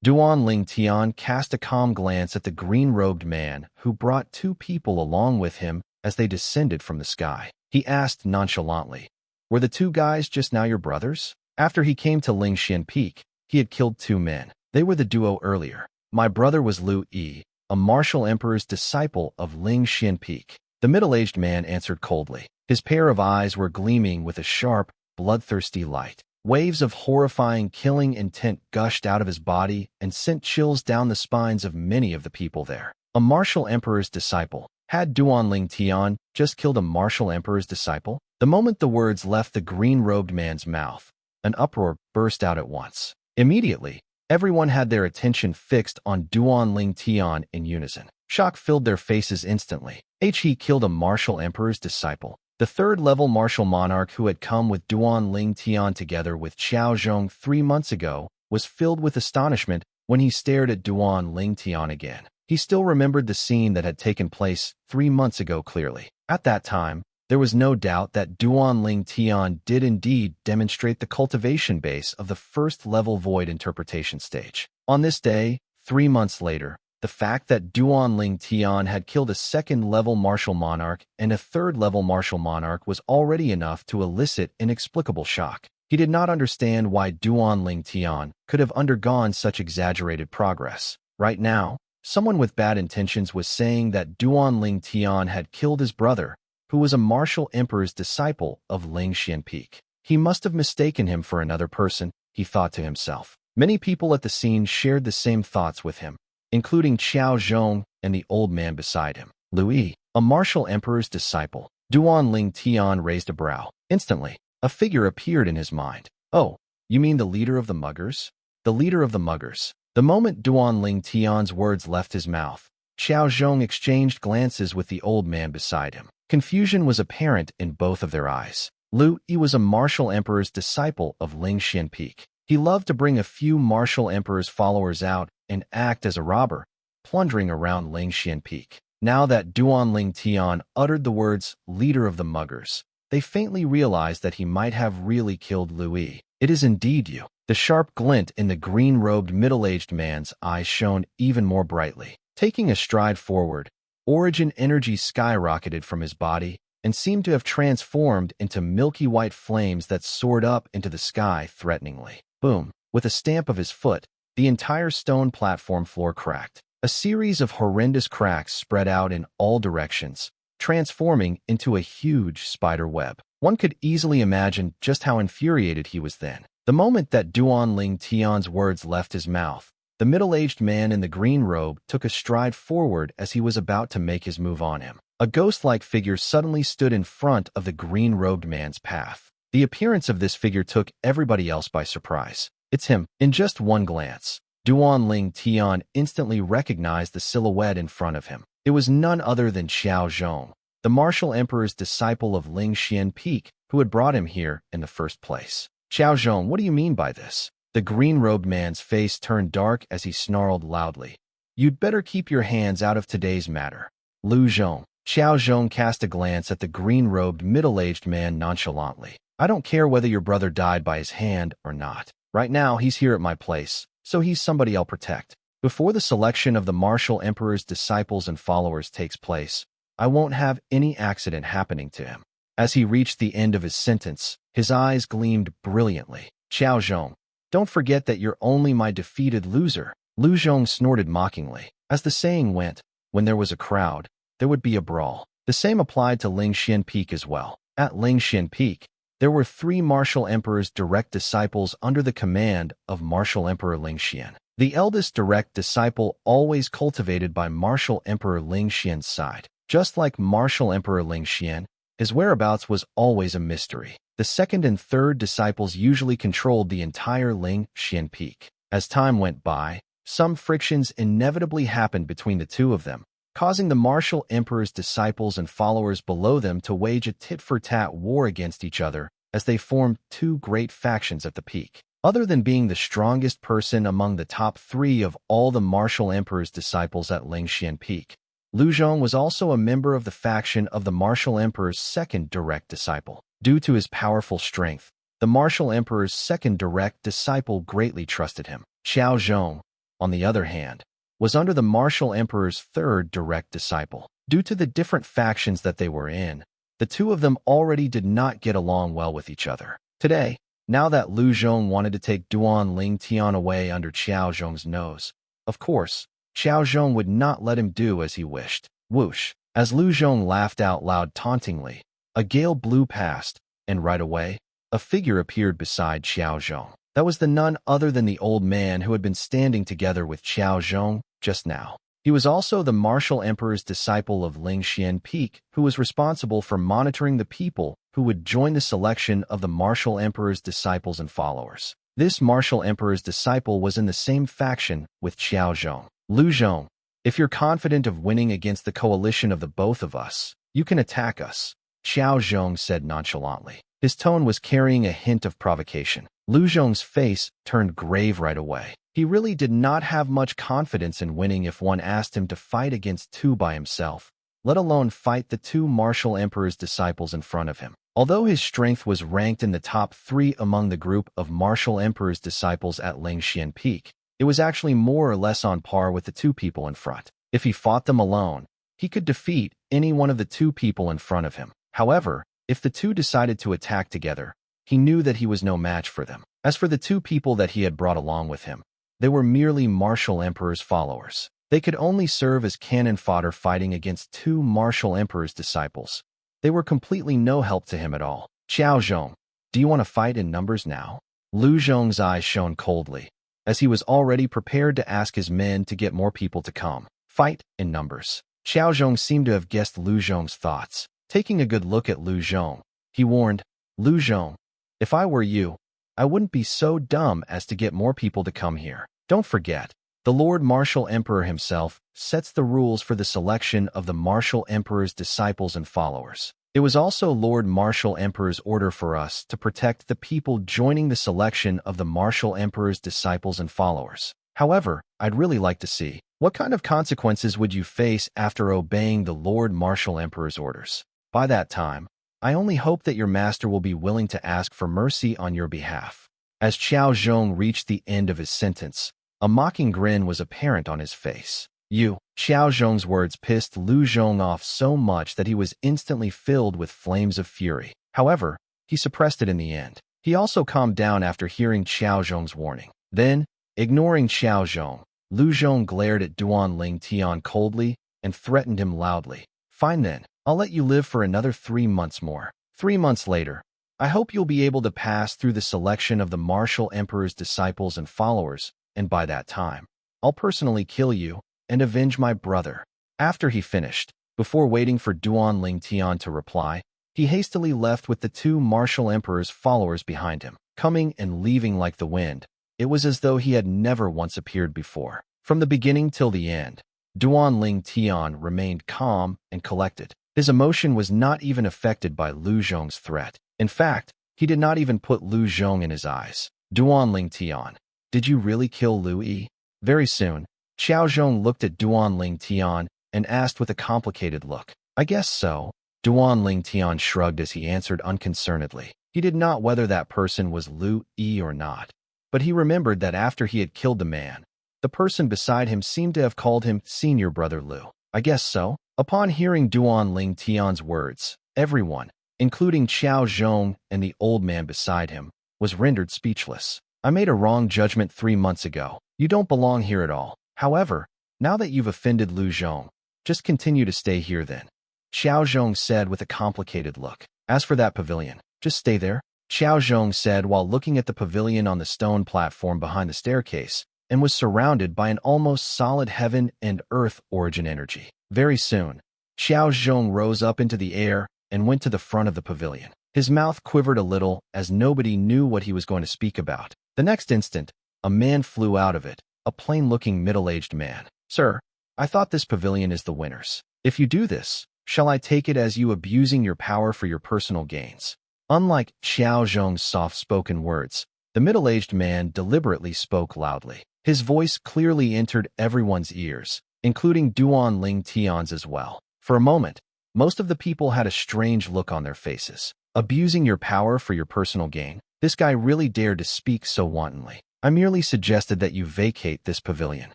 Duan Ling Tian cast a calm glance at the green-robed man who brought two people along with him as they descended from the sky. He asked nonchalantly, "Were the two guys just now your brothers?" After he came to Lingxian Peak, he had killed two men. They were the duo earlier. "My brother was Lu Yi, a martial emperor's disciple of Lingxian Peak," the middle-aged man answered coldly. His pair of eyes were gleaming with a sharp, bloodthirsty light. Waves of horrifying killing intent gushed out of his body and sent chills down the spines of many of the people there. A martial emperor's disciple. Had Duan Ling Tian just killed a martial emperor's disciple? The moment the words left the green-robed man's mouth, an uproar burst out at once. Immediately, everyone had their attention fixed on Duan Ling Tian in unison. Shock filled their faces instantly. He killed a martial emperor's disciple. The third-level martial monarch who had come with Duan Ling Tian together with Xiao Zhong 3 months ago was filled with astonishment when he stared at Duan Ling Tian again. He still remembered the scene that had taken place 3 months ago clearly. At that time, there was no doubt that Duan Ling Tian did indeed demonstrate the cultivation base of the first-level void interpretation stage. On this day, 3 months later, the fact that Duan Ling Tian had killed a second-level martial monarch and a third-level martial monarch was already enough to elicit inexplicable shock. He did not understand why Duan Ling Tian could have undergone such exaggerated progress. Right now, someone with bad intentions was saying that Duan Ling Tian had killed his brother, who was a martial emperor's disciple of Lingxian Peak. He must have mistaken him for another person, he thought to himself. Many people at the scene shared the same thoughts with him, including Xiao Zhong and the old man beside him. Lu Yi, a martial emperor's disciple. Duan Ling Tian raised a brow. Instantly, a figure appeared in his mind. "Oh, you mean the leader of the muggers?" The leader of the muggers. The moment Duan Ling Tian's words left his mouth, Xiao Zhong exchanged glances with the old man beside him. Confusion was apparent in both of their eyes. Lu Yi was a martial emperor's disciple of Lingxian Peak. He loved to bring a few martial emperor's followers out and act as a robber, plundering around Lingxian Peak. Now that Duan Ling Tian uttered the words, "leader of the muggers," they faintly realized that he might have really killed Lu Yi. "It is indeed you." The sharp glint in the green-robed middle-aged man's eyes shone even more brightly. Taking a stride forward, origin energy skyrocketed from his body and seemed to have transformed into milky white flames that soared up into the sky threateningly. Boom! With a stamp of his foot, the entire stone platform floor cracked. A series of horrendous cracks spread out in all directions, transforming into a huge spider web. One could easily imagine just how infuriated he was then. The moment that Duan Ling Tian's words left his mouth, the middle-aged man in the green robe took a stride forward as he was about to make his move on him. A ghost-like figure suddenly stood in front of the green-robed man's path. The appearance of this figure took everybody else by surprise. "It's him." In just one glance, Duan Ling Tian instantly recognized the silhouette in front of him. It was none other than Xiao Zhong, the martial emperor's disciple of Lingxian Peak, who had brought him here in the first place. "Xiao Zhong, what do you mean by this?" The green-robed man's face turned dark as he snarled loudly. "You'd better keep your hands out of today's matter." "Lu Zhong." Xiao Zhong cast a glance at the green-robed middle-aged man nonchalantly. "I don't care whether your brother died by his hand or not. Right now, he's here at my place, so he's somebody I'll protect. Before the selection of the martial emperor's disciples and followers takes place, I won't have any accident happening to him." As he reached the end of his sentence, his eyes gleamed brilliantly. "Xiao Zhong, don't forget that you're only my defeated loser." Lu Zhong snorted mockingly. As the saying went, when there was a crowd, there would be a brawl. The same applied to Lingxian Peak as well. At Lingxian Peak, there were 3 martial emperors' direct disciples under the command of Martial Emperor Lingxian. The eldest direct disciple always cultivated by Martial Emperor Lingxian's side. Just like Martial Emperor Lingxian, his whereabouts was always a mystery. The second and third disciples usually controlled the entire Lingxian Peak. As time went by, some frictions inevitably happened between the two of them, causing the martial emperor's disciples and followers below them to wage a tit-for-tat war against each other as they formed 2 great factions at the peak. Other than being the strongest person among the top 3 of all the martial emperor's disciples at Lingxian Peak, Lu Zhong was also a member of the faction of the martial emperor's second direct disciple. Due to his powerful strength, the martial emperor's second direct disciple greatly trusted him. "Xiao Zhong, on the other hand, was under the Martial Emperor's third direct disciple. Due to the different factions that they were in, the two of them already did not get along well with each other. Today, now that Lu Zhong wanted to take Duan Ling Tian away under Qiao Zhong's nose, of course, Qiao Zhong would not let him do as he wished. Whoosh! As Lu Zhong laughed out loud tauntingly, a gale blew past, and right away, a figure appeared beside Qiao Zhong. That was the none other than the old man who had been standing together with Qiao Zhong just now. He was also the Martial Emperor's disciple of Lingxian Peak, who was responsible for monitoring the people who would join the selection of the Martial Emperor's disciples and followers. This Martial Emperor's disciple was in the same faction with Qiao Zhong. Lu Zhong, if you're confident of winning against the coalition of the both of us, you can attack us, Qiao Zhong said nonchalantly. His tone was carrying a hint of provocation. Lu Zhong's face turned grave right away. He really did not have much confidence in winning if one asked him to fight against two by himself, let alone fight the two Martial Emperor's disciples in front of him. Although his strength was ranked in the top 3 among the group of Martial Emperor's disciples at Lingxian Peak, it was actually more or less on par with the two people in front. If he fought them alone, he could defeat any one of the two people in front of him. However, if the two decided to attack together, he knew that he was no match for them. As for the two people that he had brought along with him, they were merely Martial Emperor's followers. They could only serve as cannon fodder fighting against two Martial Emperor's disciples. They were completely no help to him at all. Qiao Zhong, do you want to fight in numbers now? Lu Zhong's eyes shone coldly, as he was already prepared to ask his men to get more people to come. Fight in numbers. Qiao Zhong seemed to have guessed Lu Zhong's thoughts. Taking a good look at Lu Zhong, he warned, Lu Zhong, if I were you, I wouldn't be so dumb as to get more people to come here. Don't forget, the Lord Martial Emperor himself sets the rules for the selection of the Martial Emperor's disciples and followers. It was also Lord Martial Emperor's order for us to protect the people joining the selection of the Martial Emperor's disciples and followers. However, I'd really like to see, what kind of consequences would you face after obeying the Lord Martial Emperor's orders? By that time, I only hope that your master will be willing to ask for mercy on your behalf. As Qiao Zhong reached the end of his sentence, a mocking grin was apparent on his face. Qiao Zhong's words pissed Lu Zhong off so much that he was instantly filled with flames of fury. However, he suppressed it in the end. He also calmed down after hearing Qiao Zhong's warning. Then, ignoring Qiao Zhong, Lu Zhong glared at Duan Ling Tian coldly and threatened him loudly. Fine then, I'll let you live for another 3 months more. 3 months later, I hope you'll be able to pass through the selection of the Martial Emperor's disciples and followers, and by that time, I'll personally kill you and avenge my brother. After he finished, before waiting for Duan Ling Tian to reply, he hastily left with the two Martial Emperor's followers behind him, coming and leaving like the wind. It was as though he had never once appeared before. From the beginning till the end, Duan Ling Tian remained calm and collected. His emotion was not even affected by Lu Zhong's threat. In fact, he did not even put Lu Zhong in his eyes. Duan Ling Tian, did you really kill Lu Yi? Very soon, Qiao Zhong looked at Duan Ling Tian and asked with a complicated look. I guess so. Duan Ling Tian shrugged as he answered unconcernedly. He did not whether that person was Lu Yi or not, but he remembered that after he had killed the man, the person beside him seemed to have called him Senior Brother Lu. I guess so. Upon hearing Duan Ling Tian's words, everyone, including Qiao Zhong and the old man beside him, was rendered speechless. I made a wrong judgment 3 months ago. You don't belong here at all. However, now that you've offended Lu Zhong, just continue to stay here then, Qiao Zhong said with a complicated look. As for that pavilion, just stay there, Qiao Zhong said while looking at the pavilion on the stone platform behind the staircase, and was surrounded by an almost solid heaven and earth origin energy. Very soon, Qiao Zhong rose up into the air and went to the front of the pavilion. His mouth quivered a little as nobody knew what he was going to speak about. The next instant, a man flew out of it, a plain-looking middle-aged man. Sir, I thought this pavilion is the winner's. If you do this, shall I take it as you abusing your power for your personal gains? Unlike Qiao Zhong's soft-spoken words, the middle-aged man deliberately spoke loudly. His voice clearly entered everyone's ears, including Duan Ling Tian's as well. For a moment, most of the people had a strange look on their faces. Abusing your power for your personal gain? This guy really dared to speak so wantonly. I merely suggested that you vacate this pavilion.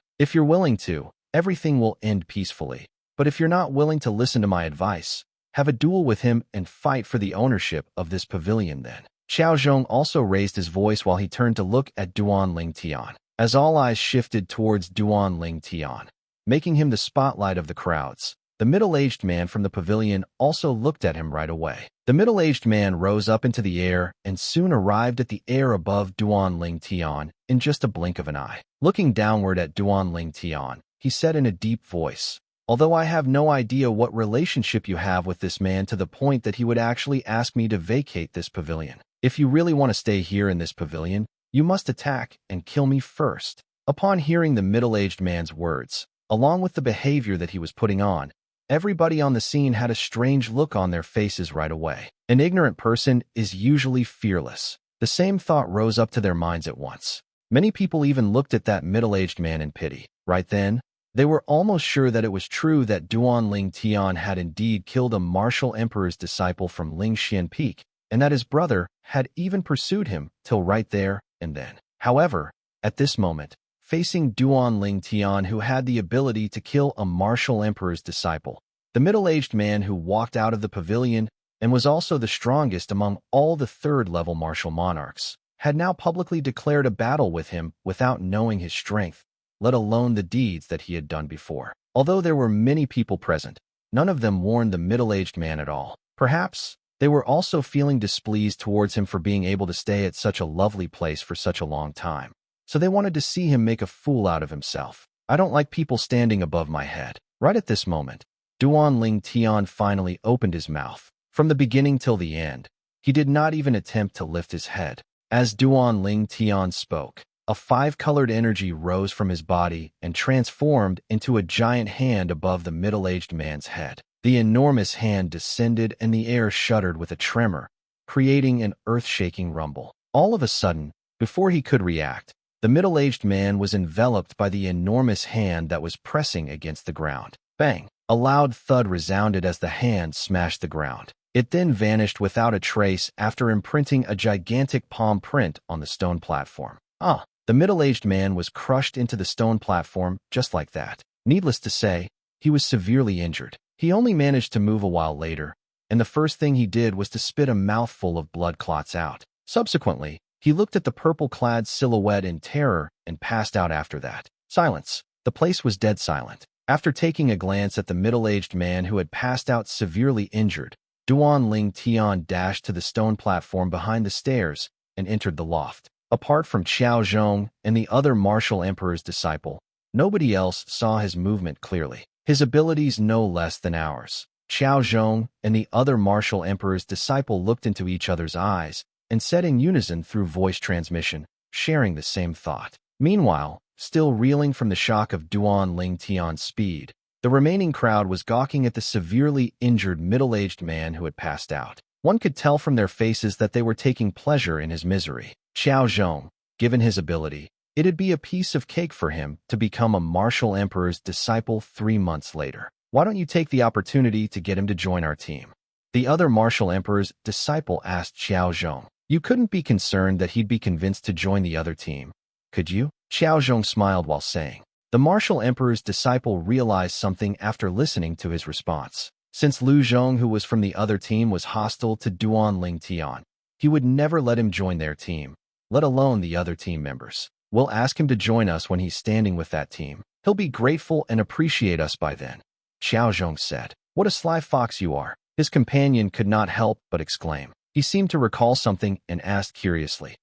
If you're willing to, everything will end peacefully. But if you're not willing to listen to my advice, have a duel with him and fight for the ownership of this pavilion then. Xiao Zhong also raised his voice while he turned to look at Duan Ling Tian. As all eyes shifted towards Duan Ling Tian, making him the spotlight of the crowds, the middle-aged man from the pavilion also looked at him right away. The middle-aged man rose up into the air and soon arrived at the air above Duan Ling Tian in just a blink of an eye. Looking downward at Duan Ling Tian, he said in a deep voice, "Although I have no idea what relationship you have with this man to the point that he would actually ask me to vacate this pavilion. If you really want to stay here in this pavilion, you must attack and kill me first." Upon hearing the middle-aged man's words, along with the behavior that he was putting on, everybody on the scene had a strange look on their faces right away. An ignorant person is usually fearless. The same thought rose up to their minds at once. Many people even looked at that middle-aged man in pity. Right then, they were almost sure that it was true that Duan Ling Tian had indeed killed a martial emperor's disciple from Lingxian Peak, and that his brother had even pursued him till right there and then. However, at this moment, facing Duan Ling Tian, who had the ability to kill a martial emperor's disciple, the middle-aged man who walked out of the pavilion and was also the strongest among all the third-level martial monarchs, had now publicly declared a battle with him without knowing his strength, let alone the deeds that he had done before. Although there were many people present, none of them warned the middle-aged man at all. Perhaps they were also feeling displeased towards him for being able to stay at such a lovely place for such a long time. So they wanted to see him make a fool out of himself. I don't like people standing above my head. Right at this moment, Duan Ling Tian finally opened his mouth. From the beginning till the end, he did not even attempt to lift his head. As Duan Ling Tian spoke, a five-colored energy rose from his body and transformed into a giant hand above the middle-aged man's head. The enormous hand descended and the air shuddered with a tremor, creating an earth-shaking rumble. All of a sudden, before he could react, the middle-aged man was enveloped by the enormous hand that was pressing against the ground. Bang! A loud thud resounded as the hand smashed the ground. It then vanished without a trace after imprinting a gigantic palm print on the stone platform. The middle-aged man was crushed into the stone platform just like that. Needless to say, he was severely injured. He only managed to move a while later, and the first thing he did was to spit a mouthful of blood clots out. Subsequently, he looked at the purple-clad silhouette in terror and passed out after that. Silence. The place was dead silent. After taking a glance at the middle-aged man who had passed out severely injured, Duan Ling Tian dashed to the stone platform behind the stairs and entered the loft. Apart from Xiao Zhong and the other martial emperor's disciple, nobody else saw his movement clearly. His abilities no less than ours. Xiao Zhong and the other martial emperor's disciple looked into each other's eyes and said in unison through voice transmission, sharing the same thought. Meanwhile, still reeling from the shock of Duan Ling Tian's speed, the remaining crowd was gawking at the severely injured middle-aged man who had passed out. One could tell from their faces that they were taking pleasure in his misery. Xiao Zhong, given his ability, it'd be a piece of cake for him to become a martial emperor's disciple 3 months later. Why don't you take the opportunity to get him to join our team? The other martial emperor's disciple asked Xiao Zhong. You couldn't be concerned that he'd be convinced to join the other team, could you? Xiao Zhong smiled while saying. The martial emperor's disciple realized something after listening to his response. Since Lu Zhong, who was from the other team, was hostile to Duan Ling Tian, he would never let him join their team, let alone the other team members. We'll ask him to join us when he's standing with that team. He'll be grateful and appreciate us by then, Xiao Zhong said. What a sly fox you are. His companion could not help but exclaim. He seemed to recall something and asked curiously.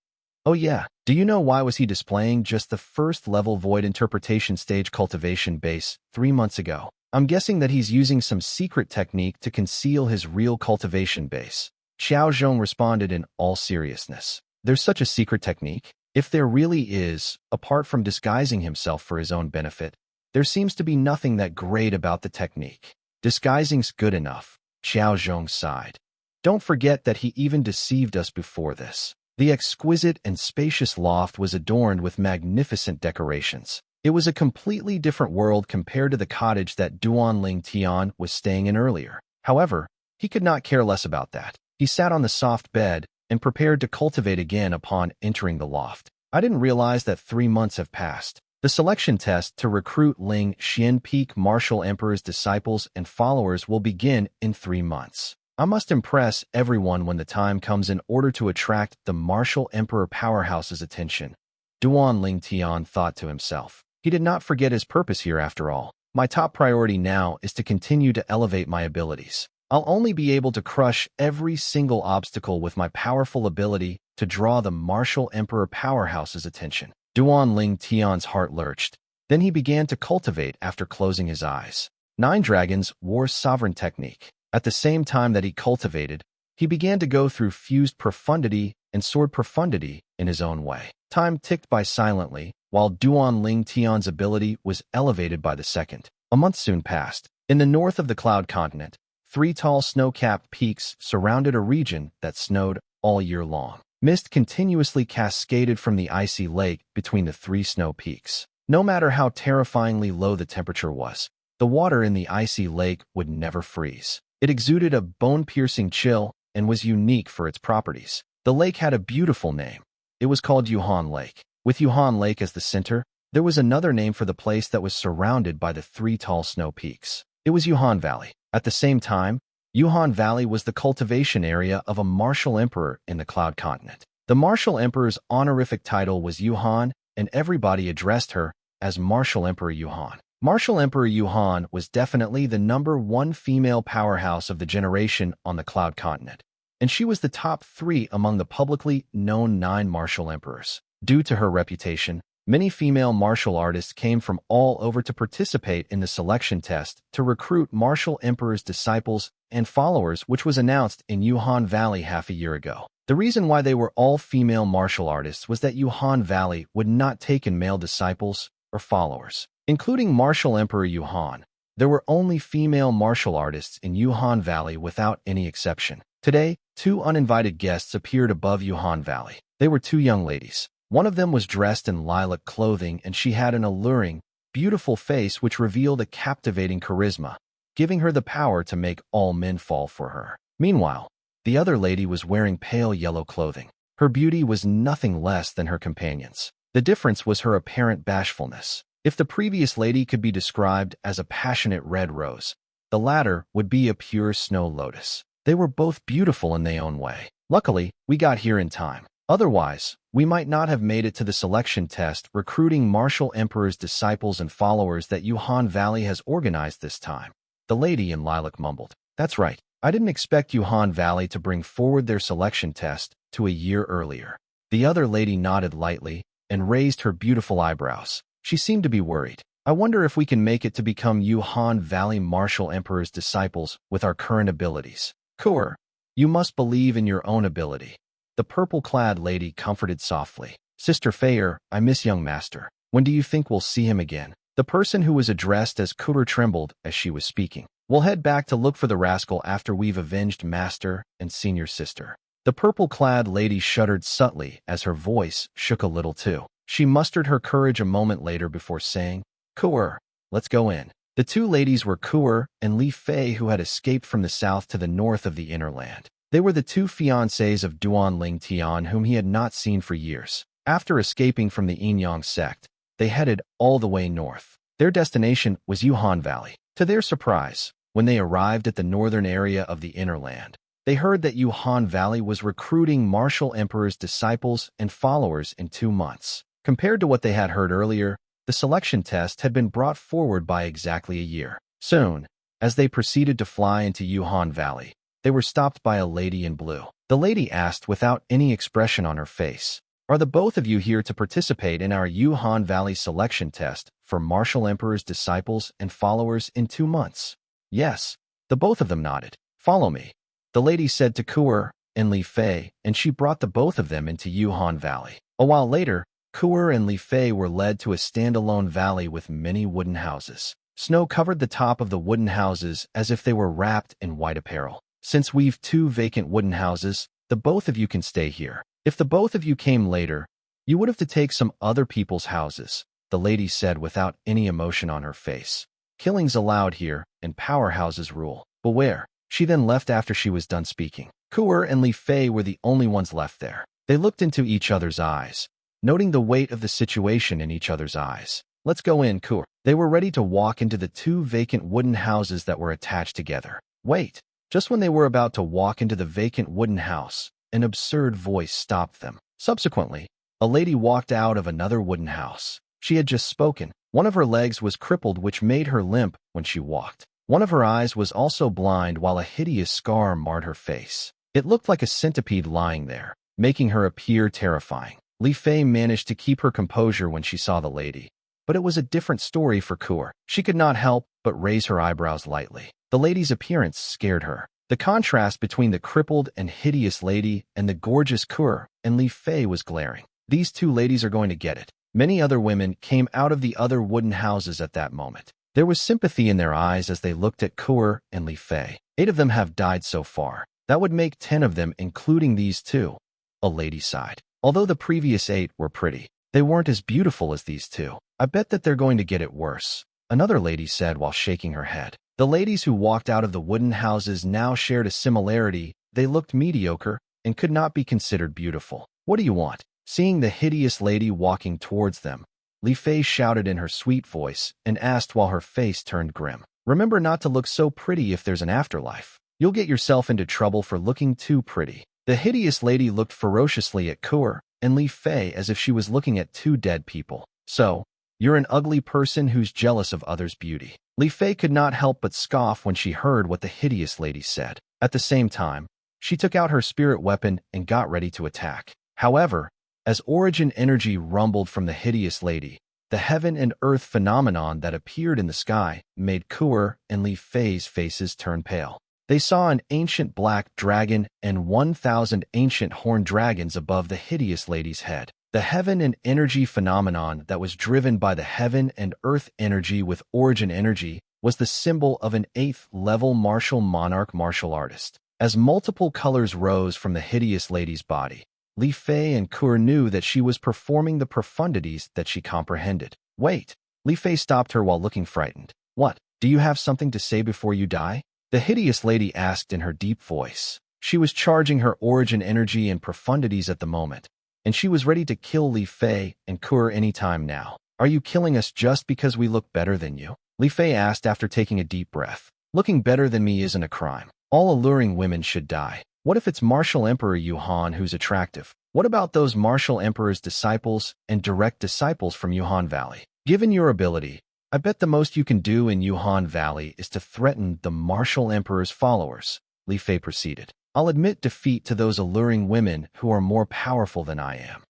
Oh yeah, do you know why was he displaying just the first level void interpretation stage cultivation base 3 months ago? I'm guessing that he's using some secret technique to conceal his real cultivation base. Xiao Zhong responded in all seriousness. There's such a secret technique? If there really is, apart from disguising himself for his own benefit, there seems to be nothing that great about the technique. Disguising's good enough, Xiao Zhong sighed. Don't forget that he even deceived us before this. The exquisite and spacious loft was adorned with magnificent decorations. It was a completely different world compared to the cottage that Duan Ling Tian was staying in earlier. However, he could not care less about that. He sat on the soft bed and prepared to cultivate again upon entering the loft. I didn't realize that 3 months have passed. The selection test to recruit Ling Xian Peak Martial Emperor's disciples and followers will begin in 3 months. I must impress everyone when the time comes in order to attract the Martial Emperor powerhouse's attention. Duan Ling Tian thought to himself. He did not forget his purpose here after all. My top priority now is to continue to elevate my abilities. I'll only be able to crush every single obstacle with my powerful ability to draw the Martial Emperor powerhouse's attention. Duan Ling Tian's heart lurched. Then he began to cultivate after closing his eyes. 9 Dragons War Sovereign Technique. At the same time that he cultivated, he began to go through fused profundity and sword profundity in his own way. Time ticked by silently, while Duan Ling Tian's ability was elevated by the second. A month soon passed. In the north of the Cloud Continent, 3 tall snow-capped peaks surrounded a region that snowed all year long. Mist continuously cascaded from the icy lake between the 3 snow peaks. No matter how terrifyingly low the temperature was, the water in the icy lake would never freeze. It exuded a bone-piercing chill and was unique for its properties. The lake had a beautiful name. It was called Yuhan Lake. With Yuhan Lake as the center, there was another name for the place that was surrounded by the 3 tall snow peaks. It was Yuhan Valley. At the same time, Yuhan Valley was the cultivation area of a martial emperor in the Cloud Continent. The martial emperor's honorific title was Yuhan, and everybody addressed her as Martial Emperor Yuhan. Martial Emperor Yuhan was definitely the #1 female powerhouse of the generation on the Cloud Continent, and she was the top 3 among the publicly known 9 martial emperors. Due to her reputation, many female martial artists came from all over to participate in the selection test to recruit Martial Emperor's disciples and followers, which was announced in Yuhan Valley half a year ago. The reason why they were all female martial artists was that Yuhan Valley would not take in male disciples or followers. Including Martial Emperor Yuhan, there were only female martial artists in Yuhan Valley without any exception. Today, 2 uninvited guests appeared above Yuhan Valley. They were 2 young ladies. One of them was dressed in lilac clothing, and she had an alluring, beautiful face which revealed a captivating charisma, giving her the power to make all men fall for her. Meanwhile, the other lady was wearing pale yellow clothing. Her beauty was nothing less than her companion's. The difference was her apparent bashfulness. If the previous lady could be described as a passionate red rose, the latter would be a pure snow lotus. They were both beautiful in their own way. Luckily, we got here in time. Otherwise, we might not have made it to the selection test recruiting Martial Emperor's disciples and followers that Yuhan Valley has organized this time. The lady in lilac mumbled. That's right. I didn't expect Yuhan Valley to bring forward their selection test to a year earlier. The other lady nodded lightly and raised her beautiful eyebrows. She seemed to be worried. I wonder if we can make it to become Yuhan Valley Martial Emperor's disciples with our current abilities. Kur, you must believe in your own ability. The purple-clad lady comforted softly. Sister Fayer, I miss young master. When do you think we'll see him again? The person who was addressed as Kur trembled as she was speaking. We'll head back to look for the rascal after we've avenged master and senior sister. The purple-clad lady shuddered subtly as her voice shook a little too. She mustered her courage a moment later before saying, Kur, let's go in. The 2 ladies were Kur and Li Fei, who had escaped from the south to the north of the inner land. They were the 2 fiancés of Duan Ling Tian whom he had not seen for years. After escaping from the Yin-Yang sect, they headed all the way north. Their destination was Yuhan Valley. To their surprise, when they arrived at the northern area of the inner land, they heard that Yuhan Valley was recruiting Martial Emperor's disciples and followers in 2 months. Compared to what they had heard earlier, the selection test had been brought forward by exactly a year. Soon, as they proceeded to fly into Yuhan Valley, they were stopped by a lady in blue. The lady asked without any expression on her face, Are the both of you here to participate in our Yuhan Valley selection test for Martial Emperor's disciples and followers in 2 months? Yes, the both of them nodded. Follow me, the lady said to Kur and Li Fei, and she brought the both of them into Yuhan Valley. A while later, Kur and Li Fei were led to a standalone valley with many wooden houses. Snow covered the top of the wooden houses as if they were wrapped in white apparel. Since we've 2 vacant wooden houses, the both of you can stay here. If the both of you came later, you would have to take some other people's houses, the lady said without any emotion on her face. Killings allowed here, and powerhouses rule. Beware. She then left after she was done speaking. Kur and Li Fei were the only ones left there. They looked into each other's eyes, noting the weight of the situation in each other's eyes. Let's go in, Kur. They were ready to walk into the two vacant wooden houses that were attached together. Wait. Just when they were about to walk into the vacant wooden house, an absurd voice stopped them. Subsequently, a lady walked out of another wooden house. She had just spoken. One of her legs was crippled, which made her limp when she walked. One of her eyes was also blind, while a hideous scar marred her face. It looked like a centipede lying there, making her appear terrifying. Li Fei managed to keep her composure when she saw the lady. But it was a different story for Kur. She could not help but raise her eyebrows lightly. The lady's appearance scared her. The contrast between the crippled and hideous lady and the gorgeous Kur and Li Fei was glaring. These two ladies are going to get it. Many other women came out of the other wooden houses at that moment. There was sympathy in their eyes as they looked at Kur and Li Fei. 8 of them have died so far. That would make 10 of them, including these two. A lady sighed. Although the previous 8 were pretty, they weren't as beautiful as these two. I bet that they're going to get it worse, another lady said while shaking her head. The ladies who walked out of the wooden houses now shared a similarity. They looked mediocre and could not be considered beautiful. What do you want? Seeing the hideous lady walking towards them, Li Fei shouted in her sweet voice and asked while her face turned grim. Remember not to look so pretty if there's an afterlife. You'll get yourself into trouble for looking too pretty. The hideous lady looked ferociously at Kur and Li Fei as if she was looking at 2 dead people. So, you're an ugly person who's jealous of others' beauty. Li Fei could not help but scoff when she heard what the hideous lady said. At the same time, she took out her spirit weapon and got ready to attack. However, as origin energy rumbled from the hideous lady, the heaven and earth phenomenon that appeared in the sky made Kur and Li Fei's faces turn pale. They saw an ancient black dragon and 1,000 ancient horned dragons above the hideous lady's head. The heaven and energy phenomenon that was driven by the heaven and earth energy with origin energy was the symbol of an 8th level martial monarch martial artist. As multiple colors rose from the hideous lady's body, Li Fei and Kur knew that she was performing the profundities that she comprehended. Wait. Li Fei stopped her while looking frightened. What? Do you have something to say before you die? The hideous lady asked in her deep voice. She was charging her origin energy and profundities at the moment, and she was ready to kill Li Fei and Kur any time now. Are you killing us just because we look better than you? Li Fei asked after taking a deep breath. Looking better than me isn't a crime. All alluring women should die. What if it's Martial Emperor Yuhan who's attractive? What about those Martial Emperor's disciples and direct disciples from Yuhan Valley? Given your ability, I bet the most you can do in Yuhan Valley is to threaten the Martial Emperor's followers, Li Fei proceeded. I'll admit defeat to those alluring women who are more powerful than I am.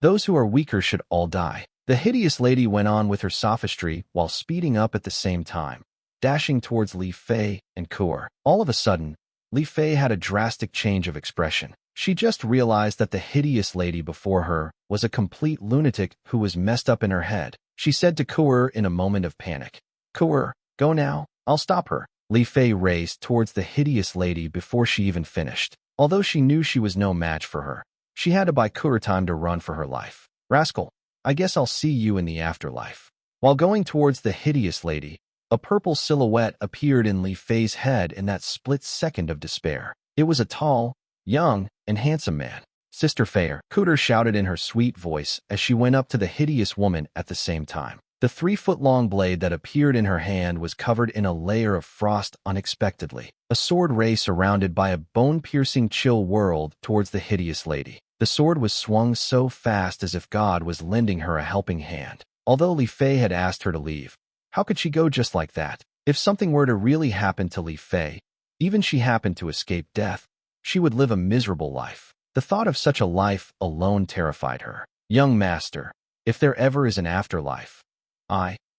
Those who are weaker should all die. The hideous lady went on with her sophistry while speeding up at the same time, dashing towards Li Fei and Kur. All of a sudden, Li Fei had a drastic change of expression. She just realized that the hideous lady before her was a complete lunatic who was messed up in her head. She said to Kur in a moment of panic, Kur, go now, I'll stop her. Li Fei raced towards the hideous lady before she even finished. Although she knew she was no match for her, she had to buy Kur time to run for her life. Rascal, I guess I'll see you in the afterlife. While going towards the hideous lady, a purple silhouette appeared in Li Fei's head in that split second of despair. It was a tall, young, and handsome man. Sister Fei, Cooter shouted in her sweet voice as she went up to the hideous woman at the same time. The 3-foot-long blade that appeared in her hand was covered in a layer of frost unexpectedly. A sword ray surrounded by a bone-piercing chill whirled towards the hideous lady. The sword was swung so fast as if God was lending her a helping hand. Although Li Fei had asked her to leave, how could she go just like that? If something were to really happen to Li Fei, even she happened to escape death, she would live a miserable life. The thought of such a life alone terrified her. Young master, if there ever is an afterlife,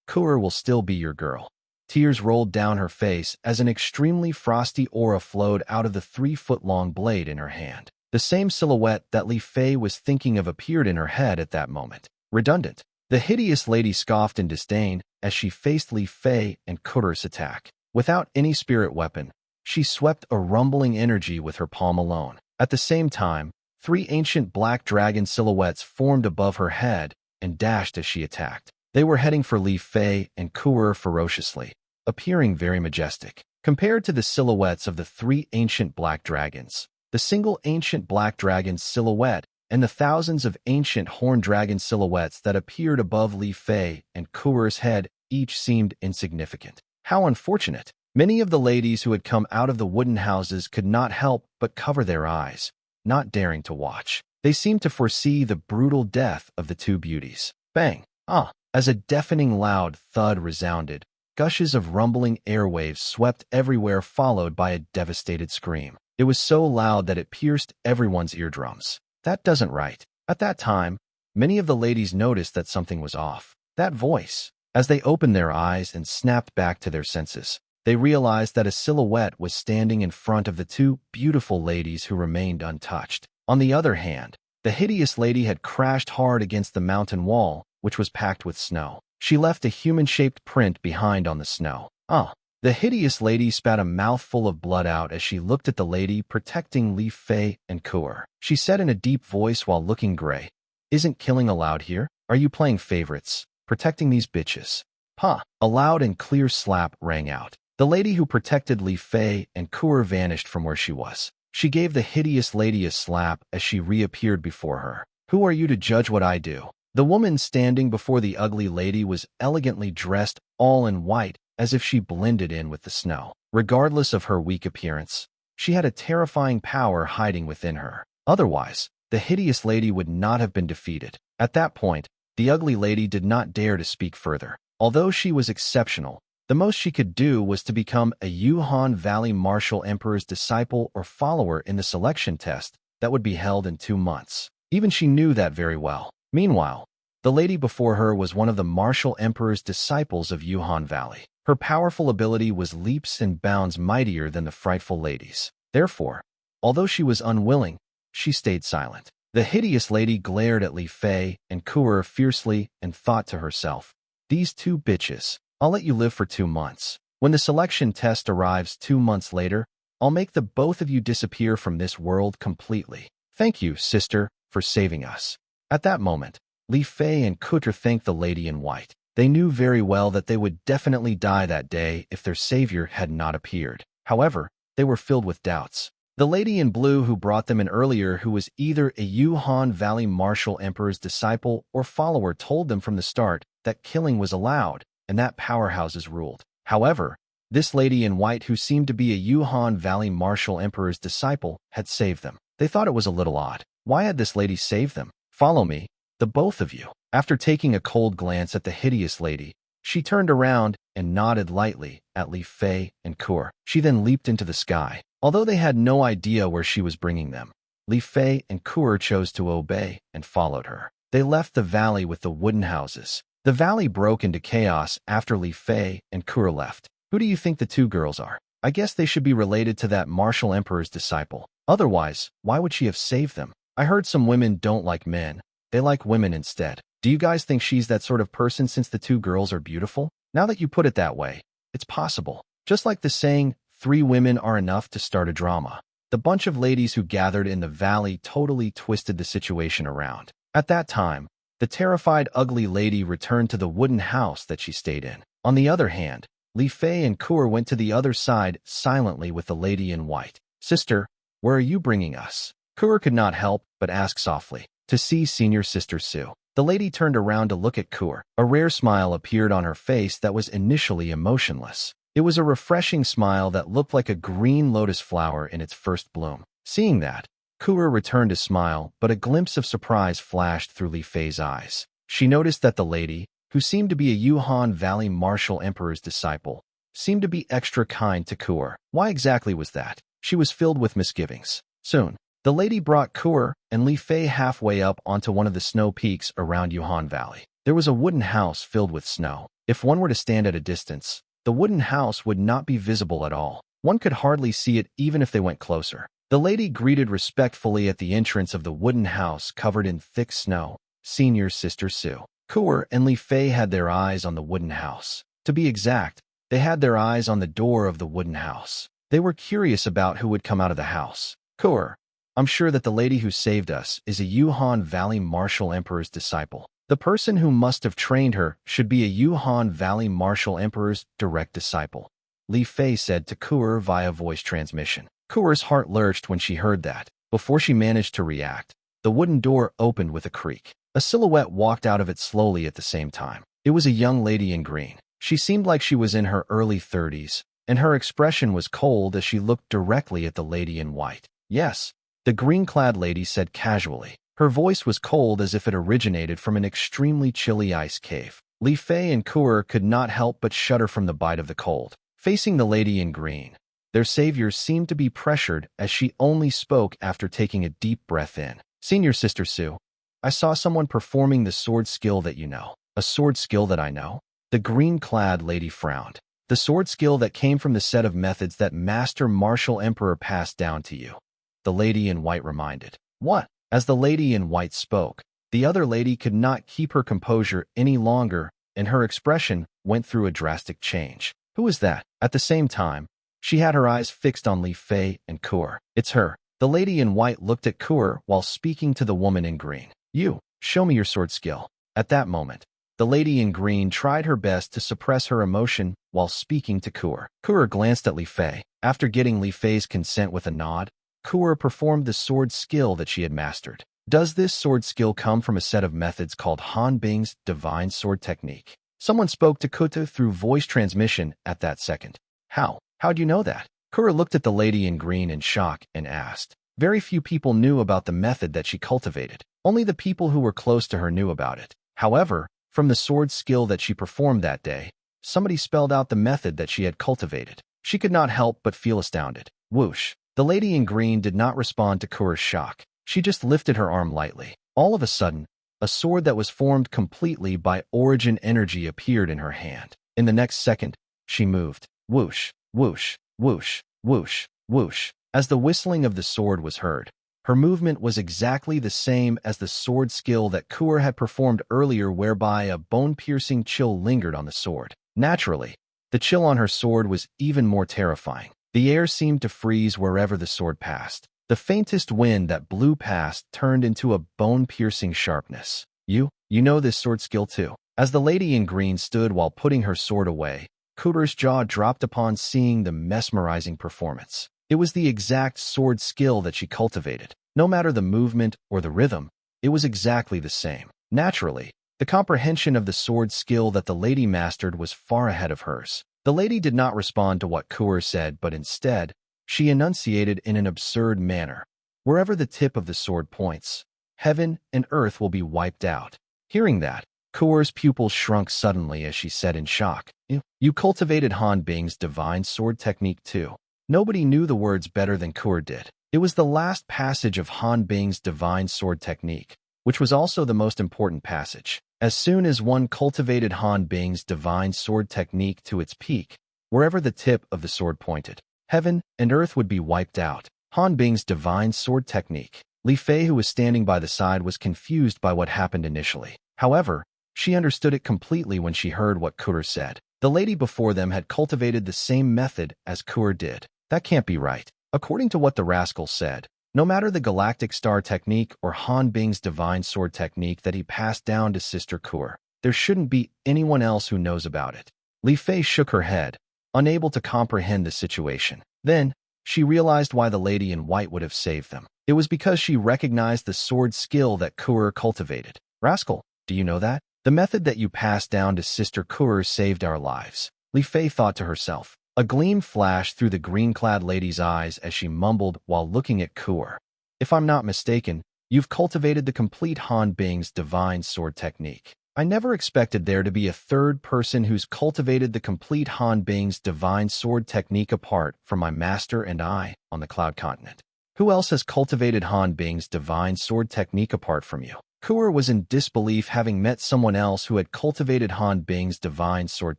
Kur will still be your girl. Tears rolled down her face as an extremely frosty aura flowed out of the 3-foot-long blade in her hand. The same silhouette that Li Fei was thinking of appeared in her head at that moment. Redundant. The hideous lady scoffed in disdain as she faced Li Fei and Kur's attack. Without any spirit weapon, she swept a rumbling energy with her palm alone. At the same time, 3 ancient black dragon silhouettes formed above her head and dashed as she attacked. They were heading for Li Fei and Kur ferociously, appearing very majestic. Compared to the silhouettes of the 3 ancient black dragons, the single ancient black dragon's silhouette and the thousands of ancient horned dragon silhouettes that appeared above Li Fei and Kuer's head each seemed insignificant. How unfortunate! Many of the ladies who had come out of the wooden houses could not help but cover their eyes, not daring to watch. They seemed to foresee the brutal death of the two beauties. Bang! Ah! As a deafening loud thud resounded, gushes of rumbling airwaves swept everywhere, followed by a devastated scream. It was so loud that it pierced everyone's eardrums. That doesn't right. At that time, many of the ladies noticed that something was off. That voice. As they opened their eyes and snapped back to their senses, they realized that a silhouette was standing in front of the two beautiful ladies who remained untouched. On the other hand, the hideous lady had crashed hard against the mountain wall, which was packed with snow. She left a human-shaped print behind on the snow. The hideous lady spat a mouthful of blood out as she looked at the lady protecting Li Fei and Kuer. She said in a deep voice while looking gray, "Isn't killing allowed here? Are you playing favorites? Protecting these bitches?" A loud and clear slap rang out. The lady who protected Li Fei and Kuer vanished from where she was. She gave the hideous lady a slap as she reappeared before her. "Who are you to judge what I do?" The woman standing before the ugly lady was elegantly dressed, all in white, as if she blended in with the snow. Regardless of her weak appearance, she had a terrifying power hiding within her. Otherwise, the hideous lady would not have been defeated. At that point, the ugly lady did not dare to speak further. Although she was exceptional, the most she could do was to become a Yuhan Valley Martial Emperor's disciple or follower in the selection test that would be held in 2 months. Even she knew that very well. Meanwhile, the lady before her was one of the Martial Emperor's disciples of Yuhan Valley. Her powerful ability was leaps and bounds mightier than the frightful lady's. Therefore, although she was unwilling, she stayed silent. The hideous lady glared at Li Fei and Kuer fiercely and thought to herself, "These two bitches, I'll let you live for 2 months. When the selection test arrives 2 months later, I'll make the both of you disappear from this world completely. Thank you, sister, for saving us." At that moment, Li Fei and Kuer thanked the lady in white. They knew very well that they would definitely die that day if their savior had not appeared. However, they were filled with doubts. The lady in blue who brought them in earlier, who was either a Yuhan Valley Martial Emperor's disciple or follower, told them from the start that killing was allowed and that powerhouses ruled. However, this lady in white, who seemed to be a Yuhan Valley Martial Emperor's disciple, had saved them. They thought it was a little odd. Why had this lady saved them? "Follow me, the both of you." After taking a cold glance at the hideous lady, she turned around and nodded lightly at Li Fei and Kuer. She then leaped into the sky. Although they had no idea where she was bringing them, Li Fei and Kuer chose to obey and followed her. They left the valley with the wooden houses. The valley broke into chaos after Li Fei and Kuer left. Who do you think the two girls are? I guess they should be related to that Martial Emperor's disciple. Otherwise, why would she have saved them? I heard some women don't like men. They like women instead. Do you guys think she's that sort of person since the two girls are beautiful? Now that you put it that way, it's possible. Just like the saying, 3 women are enough to start a drama. The bunch of ladies who gathered in the valley totally twisted the situation around. At that time, the terrified ugly lady returned to the wooden house that she stayed in. On the other hand, Li Fei and Kuer went to the other side silently with the lady in white. "Sister, where are you bringing us?" Kuer could not help but ask softly. "To see senior sister Sue." The lady turned around to look at Kuer. A rare smile appeared on her face that was initially emotionless. It was a refreshing smile that looked like a green lotus flower in its first bloom. Seeing that, Kuer returned to smile, but a glimpse of surprise flashed through Li Fei's eyes. She noticed that the lady, who seemed to be a Yuhan Valley Martial Emperor's disciple, seemed to be extra kind to Kuer. Why exactly was that? She was filled with misgivings. Soon, the lady brought Kuer and Li Fei halfway up onto one of the snow peaks around Yuhan Valley. There was a wooden house filled with snow. If one were to stand at a distance, the wooden house would not be visible at all. One could hardly see it even if they went closer. The lady greeted respectfully at the entrance of the wooden house covered in thick snow. "Senior sister Sue." Kuer and Li Fei had their eyes on the wooden house. To be exact, they had their eyes on the door of the wooden house. They were curious about who would come out of the house. "Kuer, I'm sure that the lady who saved us is a Yuhan Valley Martial Emperor's disciple. The person who must have trained her should be a Yuhan Valley Martial Emperor's direct disciple," Li Fei said to Kuer via voice transmission. Kuer's heart lurched when she heard that. Before she managed to react, the wooden door opened with a creak. A silhouette walked out of it slowly at the same time. It was a young lady in green. She seemed like she was in her early 30s, and her expression was cold as she looked directly at the lady in white. "Yes," the green-clad lady said casually. Her voice was cold as if it originated from an extremely chilly ice cave. Li Fei and Kuer could not help but shudder from the bite of the cold. Facing the lady in green, their saviors seemed to be pressured as she only spoke after taking a deep breath in. "Senior Sister Su, I saw someone performing the sword skill that you know." "A sword skill that I know?" The green-clad lady frowned. "The sword skill that came from the set of methods that Master Martial Emperor passed down to you," the lady in white reminded. "What?" As the lady in white spoke, the other lady could not keep her composure any longer, and her expression went through a drastic change. "Who is that?" At the same time, she had her eyes fixed on Li Fei and Kuer. "It's her." The lady in white looked at Kuer while speaking to the woman in green. "You, show me your sword skill." At that moment, the lady in green tried her best to suppress her emotion while speaking to Kuer. Kuer glanced at Li Fei. After getting Li Fei's consent with a nod, Kuer performed the sword skill that she had mastered. "Does this sword skill come from a set of methods called Han Bing's divine sword technique?" Someone spoke to Kuta through voice transmission at that second. How do you know that?" Kuer looked at the lady in green in shock and asked. Very few people knew about the method that she cultivated. Only the people who were close to her knew about it. However, from the sword skill that she performed that day, somebody spelled out the method that she had cultivated. She could not help but feel astounded. Whoosh. The lady in green did not respond to Kuer's shock. She just lifted her arm lightly. All of a sudden, a sword that was formed completely by origin energy appeared in her hand. In the next second, she moved. Whoosh, whoosh, whoosh, whoosh, whoosh. As the whistling of the sword was heard, her movement was exactly the same as the sword skill that Kuer had performed earlier, whereby a bone-piercing chill lingered on the sword. Naturally, the chill on her sword was even more terrifying. The air seemed to freeze wherever the sword passed. The faintest wind that blew past turned into a bone-piercing sharpness. You know this sword skill too." As the lady in green stood while putting her sword away, Kuer's jaw dropped upon seeing the mesmerizing performance. It was the exact sword skill that she cultivated. No matter the movement or the rhythm, it was exactly the same. Naturally, the comprehension of the sword skill that the lady mastered was far ahead of hers. The lady did not respond to what Kuer said, but instead, she enunciated in an absurd manner. "Wherever the tip of the sword points, heaven and earth will be wiped out." Hearing that, Kuer's pupils shrunk suddenly as she said in shock, You cultivated Han Bing's divine sword technique too." Nobody knew the words better than Kuer did. It was the last passage of Han Bing's divine sword technique, which was also the most important passage. As soon as one cultivated Han Bing's divine sword technique to its peak, wherever the tip of the sword pointed, heaven and earth would be wiped out. Han Bing's divine sword technique. Li Fei, who was standing by the side, was confused by what happened initially. However, she understood it completely when she heard what Kuer said. The lady before them had cultivated the same method as Kuer did. That can't be right. According to what the rascal said, no matter the galactic star technique or Han Bing's divine sword technique that he passed down to Sister Kuer, there shouldn't be anyone else who knows about it. Li Fei shook her head, unable to comprehend the situation. Then, she realized why the lady in white would have saved them. It was because she recognized the sword skill that Kuer cultivated. "Rascal, do you know that? The method that you passed down to Sister Kuer saved our lives." Li Fei thought to herself. A gleam flashed through the green-clad lady's eyes as she mumbled while looking at Kuer. "If I'm not mistaken, you've cultivated the complete Han Bing's divine sword technique. I never expected there to be a third person who's cultivated the complete Han Bing's divine sword technique apart from my master and I on the Cloud Continent. Who else has cultivated Han Bing's divine sword technique apart from you?" Kuer was in disbelief, having met someone else who had cultivated Han Bing's divine sword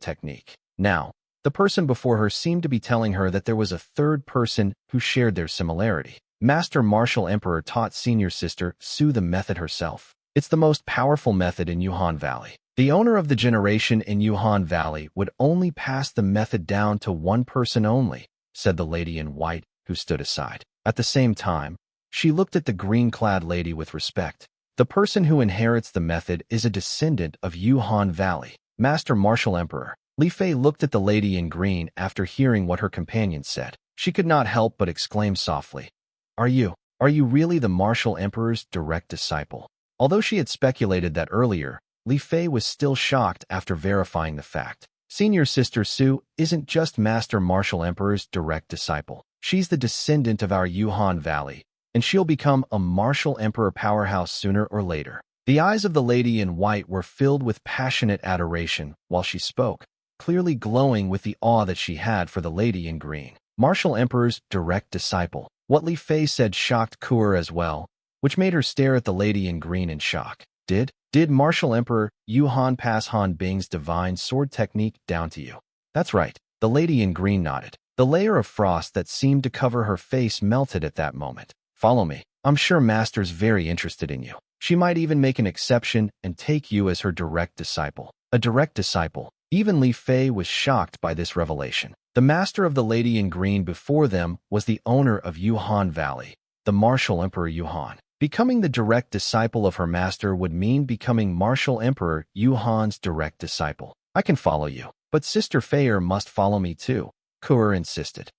technique. Now, the person before her seemed to be telling her that there was a third person who shared their similarity. Master Martial Emperor taught Senior Sister Su the method herself. It's the most powerful method in Yuhan Valley. The owner of the generation in Yuhan Valley would only pass the method down to one person only, said the lady in white, who stood aside. At the same time, she looked at the green-clad lady with respect. The person who inherits the method is a descendant of Yuhan Valley, Master Martial Emperor. Li Fei looked at the lady in green after hearing what her companion said. She could not help but exclaim softly, Are you Are you really the Martial Emperor's direct disciple? Although she had speculated that earlier, Li Fei was still shocked after verifying the fact. Senior Sister Su isn't just Master Martial Emperor's direct disciple. She's the descendant of our Yuhan Valley, and she'll become a Martial Emperor powerhouse sooner or later. The eyes of the lady in white were filled with passionate adoration while she spoke, clearly glowing with the awe that she had for the lady in green. Martial Emperor's direct disciple. What Li Fei said shocked Kuer as well, which made her stare at the lady in green in shock. Did Martial Emperor Yuhan pass Han Bing's divine sword technique down to you? That's right. The lady in green nodded. The layer of frost that seemed to cover her face melted at that moment. Follow me. I'm sure Master's very interested in you. She might even make an exception and take you as her direct disciple. A direct disciple. Even Li Fei was shocked by this revelation. The master of the lady in green before them was the owner of Yuhan Valley, the Martial Emperor Yuhan. Becoming the direct disciple of her master would mean becoming Martial Emperor Yuhan's direct disciple. I can follow you, but Sister Feier must follow me too, Kuer insisted.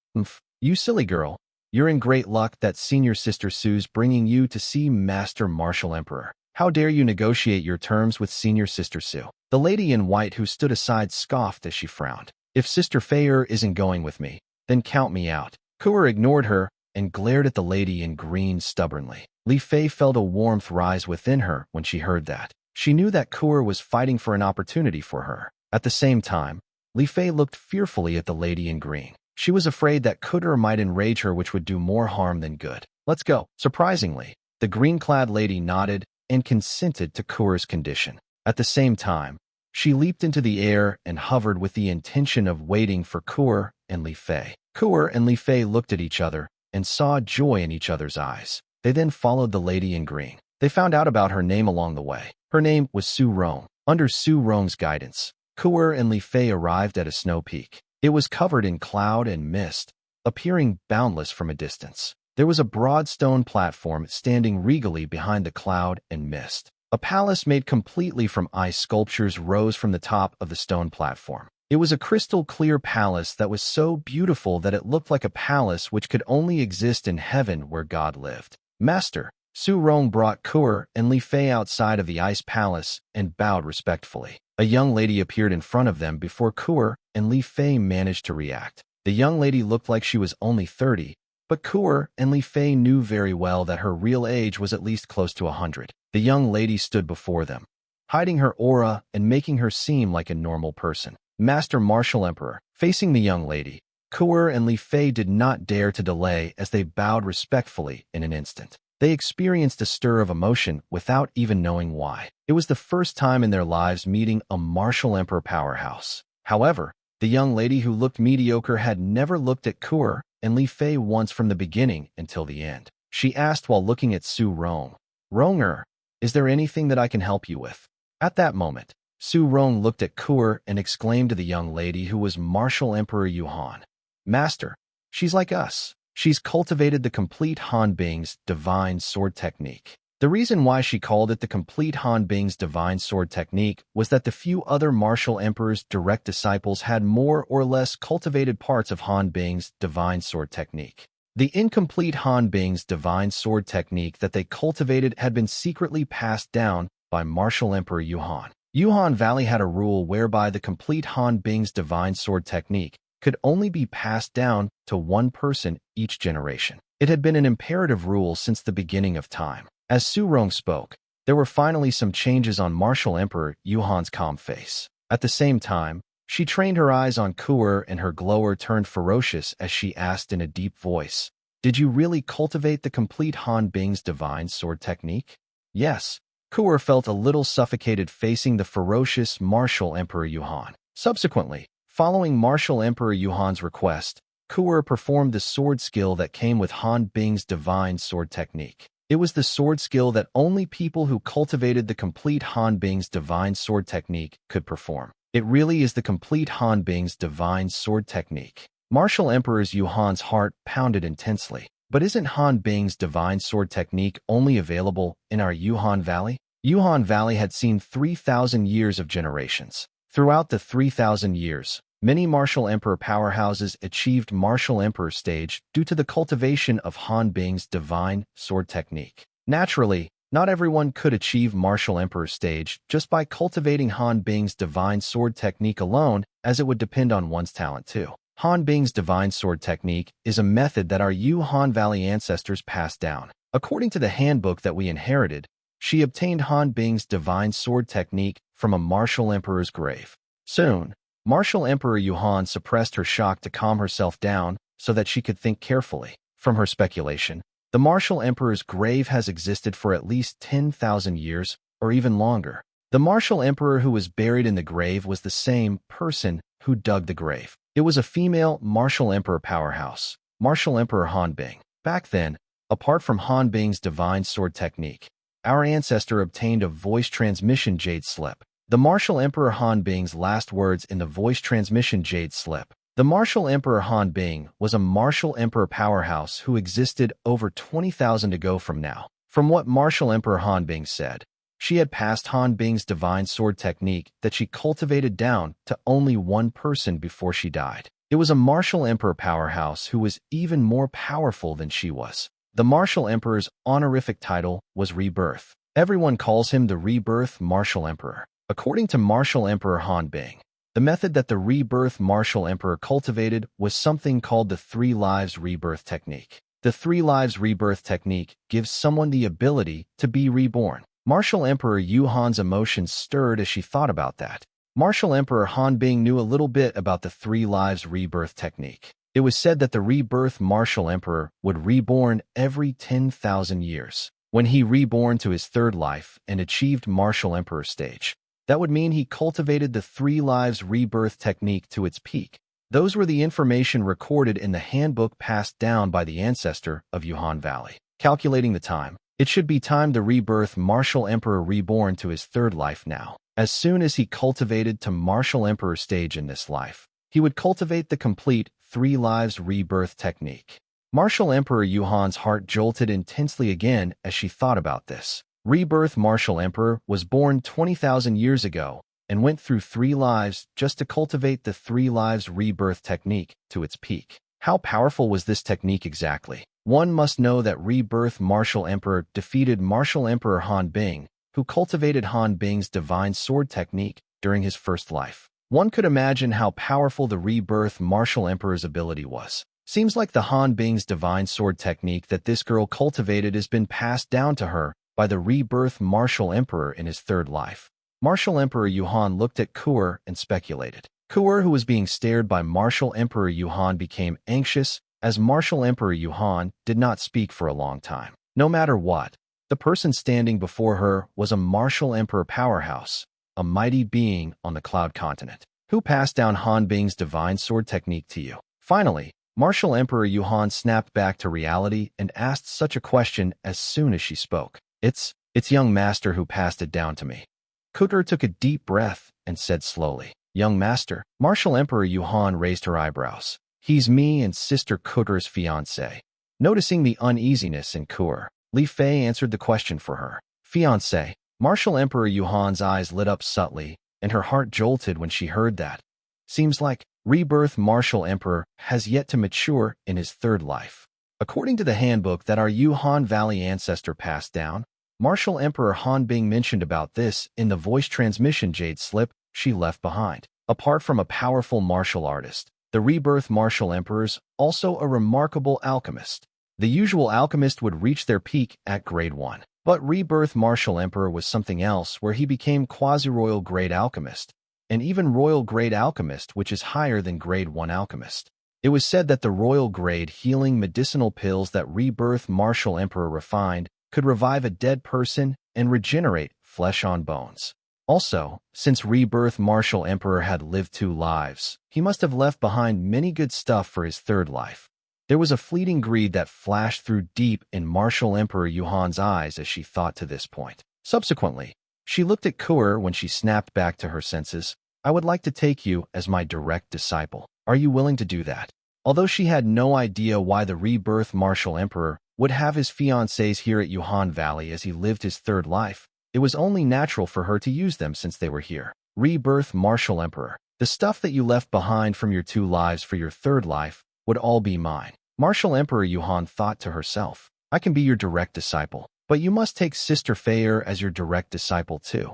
You silly girl. You're in great luck that Senior Sister Su's bringing you to see Master Martial Emperor. How dare you negotiate your terms with Senior Sister Su? The lady in white who stood aside scoffed as she frowned. If Sister Feier isn't going with me, then count me out. Kuer ignored her and glared at the lady in green stubbornly. Li Fei felt a warmth rise within her when she heard that. She knew that Kuer was fighting for an opportunity for her. At the same time, Li Fei looked fearfully at the lady in green. She was afraid that Kuer might enrage her, which would do more harm than good. Let's go. Surprisingly, the green-clad lady nodded and consented to Kuer's condition. At the same time, she leaped into the air and hovered with the intention of waiting for Kuer and Li Fei. Kuer and Li Fei looked at each other and saw joy in each other's eyes. They then followed the lady in green. They found out about her name along the way. Her name was Su Rong. Under Su Rong's guidance, Kuer and Li Fei arrived at a snow peak. It was covered in cloud and mist, appearing boundless from a distance. There was a broad stone platform standing regally behind the cloud and mist. A palace made completely from ice sculptures rose from the top of the stone platform. It was a crystal-clear palace that was so beautiful that it looked like a palace which could only exist in heaven where God lived. Master, Su Rong brought Kuer and Li Fei outside of the ice palace and bowed respectfully. A young lady appeared in front of them before Kuer and Li Fei managed to react. The young lady looked like she was only 30, but Kuer and Li Fei knew very well that her real age was at least close to 100. The young lady stood before them, hiding her aura and making her seem like a normal person. Master Martial Emperor, facing the young lady, Kuer and Li Fei did not dare to delay as they bowed respectfully in an instant. They experienced a stir of emotion without even knowing why. It was the first time in their lives meeting a Martial Emperor powerhouse. However, the young lady who looked mediocre had never looked at Kuer and Li Fei once from the beginning until the end. She asked while looking at Su Rong, "Ronger, is there anything that I can help you with?" At that moment, Su Rong looked at Kuer and exclaimed to the young lady who was Martial Emperor Yuhan, "Master, she's like us. She's cultivated the complete Han Bing's divine sword technique." The reason why she called it the complete Han Bing's divine sword technique was that the few other Martial Emperor's direct disciples had more or less cultivated parts of Han Bing's divine sword technique. The incomplete Han Bing's divine sword technique that they cultivated had been secretly passed down by Martial Emperor Yuhan. Yuhan Valley had a rule whereby the complete Han Bing's divine sword technique could only be passed down to one person each generation. It had been an imperative rule since the beginning of time. As Su Rong spoke, there were finally some changes on Martial Emperor Yuhan's calm face. At the same time, she trained her eyes on Kuer and her glower turned ferocious as she asked in a deep voice, "Did you really cultivate the complete Han Bing's divine sword technique?" Yes. Kuer felt a little suffocated facing the ferocious Martial Emperor Yuhan. Subsequently, following Martial Emperor Yuhan's request, Kuer performed the sword skill that came with Han Bing's divine sword technique. It was the sword skill that only people who cultivated the complete Han Bing's divine sword technique could perform. It really is the complete Han Bing's divine sword technique. Martial Emperor Yuhan's heart pounded intensely. But isn't Han Bing's divine sword technique only available in our Yuhan Valley? Yuhan Valley had seen 3,000 years of generations. Throughout the 3,000 years, Many Martial Emperor powerhouses achieved Martial Emperor stage due to the cultivation of Han Bing's divine sword technique. Naturally, not everyone could achieve Martial Emperor stage just by cultivating Han Bing's divine sword technique alone, as it would depend on one's talent too. Han Bing's divine sword technique is a method that our Yuhan Valley ancestors passed down. According to the handbook that we inherited, she obtained Han Bing's divine sword technique from a Martial Emperor's grave. Soon, Martial Emperor Yuhan suppressed her shock to calm herself down so that she could think carefully. From her speculation, the Martial Emperor's grave has existed for at least 10,000 years or even longer. The Martial Emperor who was buried in the grave was the same person who dug the grave. It was a female Martial Emperor powerhouse, Martial Emperor Han Bing. Back then, apart from Han Bing's divine sword technique, our ancestor obtained a voice transmission jade slip. The Martial Emperor Han Bing's last words in the voice transmission jade slip. The Martial Emperor Han Bing was a Martial Emperor powerhouse who existed over 20,000 ago from now. From what Martial Emperor Han Bing said, she had passed Han Bing's divine sword technique that she cultivated down to only one person before she died. It was a Martial Emperor powerhouse who was even more powerful than she was. The Martial Emperor's honorific title was Rebirth. Everyone calls him the Rebirth Martial Emperor. According to Martial Emperor Han Bing, the method that the Rebirth Martial Emperor cultivated was something called the 3 Lives Rebirth Technique. The 3 Lives Rebirth Technique gives someone the ability to be reborn. Martial Emperor Yuhan's emotions stirred as she thought about that. Martial Emperor Han Bing knew a little bit about the 3 Lives Rebirth Technique. It was said that the Rebirth Martial Emperor would reborn every 10,000 years. When he reborn to his 3rd life and achieved Martial Emperor stage, that would mean he cultivated the 3 Lives Rebirth Technique to its peak. Those were the information recorded in the handbook passed down by the ancestor of Yuhan Valley. Calculating the time, it should be time the Rebirth Martial Emperor reborn to his 3rd life now. As soon as he cultivated to Martial Emperor stage in this life, he would cultivate the complete 3 Lives Rebirth Technique. Martial Emperor Yuhan's heart jolted intensely again as she thought about this. Rebirth Martial Emperor was born 20,000 years ago and went through 3 lives just to cultivate the 3 Lives Rebirth Technique to its peak. How powerful was this technique exactly? One must know that Rebirth Martial Emperor defeated Martial Emperor Han Bing, who cultivated Han Bing's divine sword technique during his 1st life. One could imagine how powerful the Rebirth Martial Emperor's ability was. Seems like the Han Bing's divine sword technique that this girl cultivated has been passed down to her by the Rebirth Martial Emperor in his 3rd life. Martial Emperor Yuhan looked at Kuer and speculated. Kuer, who was being stared by Martial Emperor Yuhan, became anxious as Martial Emperor Yuhan did not speak for a long time. No matter what, the person standing before her was a Martial Emperor powerhouse, a mighty being on the Cloud Continent. Who passed down Han Bing's divine sword technique to you? Finally, Martial Emperor Yuhan snapped back to reality and asked such a question as soon as she spoke. It's young master who passed it down to me. Kuter took a deep breath and said slowly, Young master. Martial Emperor Yuhan raised her eyebrows. He's me and Sister Kuter's fiancé. Noticing the uneasiness in Kuer, Li Fei answered the question for her. Fiancé. Martial Emperor Yuhan's eyes lit up subtly, and her heart jolted when she heard that. Seems like Rebirth Martial Emperor has yet to mature in his 3rd life. According to the handbook that our Yuhan Valley ancestor passed down, Martial Emperor Han Bing mentioned about this in the voice transmission jade slip she left behind. Apart from a powerful martial artist, the Rebirth Martial Emperor's also a remarkable alchemist. The usual alchemist would reach their peak at grade 1. But Rebirth Martial Emperor was something else, where he became quasi-royal grade alchemist, and even royal grade alchemist, which is higher than grade 1 alchemist. It was said that the royal grade healing medicinal pills that Rebirth Martial Emperor refined could revive a dead person and regenerate flesh on bones. Also, since Rebirth Martial Emperor had lived 2 lives, he must have left behind many good stuff for his 3rd life. There was a fleeting greed that flashed through deep in Martial Emperor Yuhan's eyes as she thought to this point. Subsequently, she looked at Kuer when she snapped back to her senses. I would like to take you as my direct disciple. Are you willing to do that? Although she had no idea why the Rebirth Martial Emperor would have his fiancés here at Yuhan Valley as he lived his 3rd life, it was only natural for her to use them since they were here. Rebirth Martial Emperor. The stuff that you left behind from your 2 lives for your 3rd life would all be mine. Martial Emperor Yuhan thought to herself, I can be your direct disciple, but you must take Sister Feyre as your direct disciple too.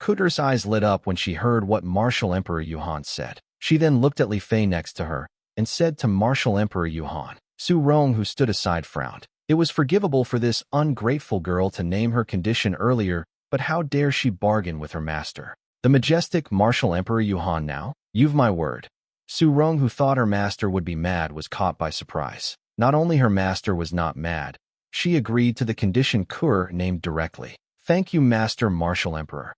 Kuter's eyes lit up when she heard what Martial Emperor Yuhan said. She then looked at Li Fei next to her and said to Martial Emperor Yuhan. Su Rong, who stood aside, frowned. It was forgivable for this ungrateful girl to name her condition earlier, but how dare she bargain with her master? The majestic Martial Emperor Yuhan now? You've my word. Su Rong, who thought her master would be mad, was caught by surprise. Not only her master was not mad, she agreed to the condition Kur named directly. Thank you, Master Martial Emperor.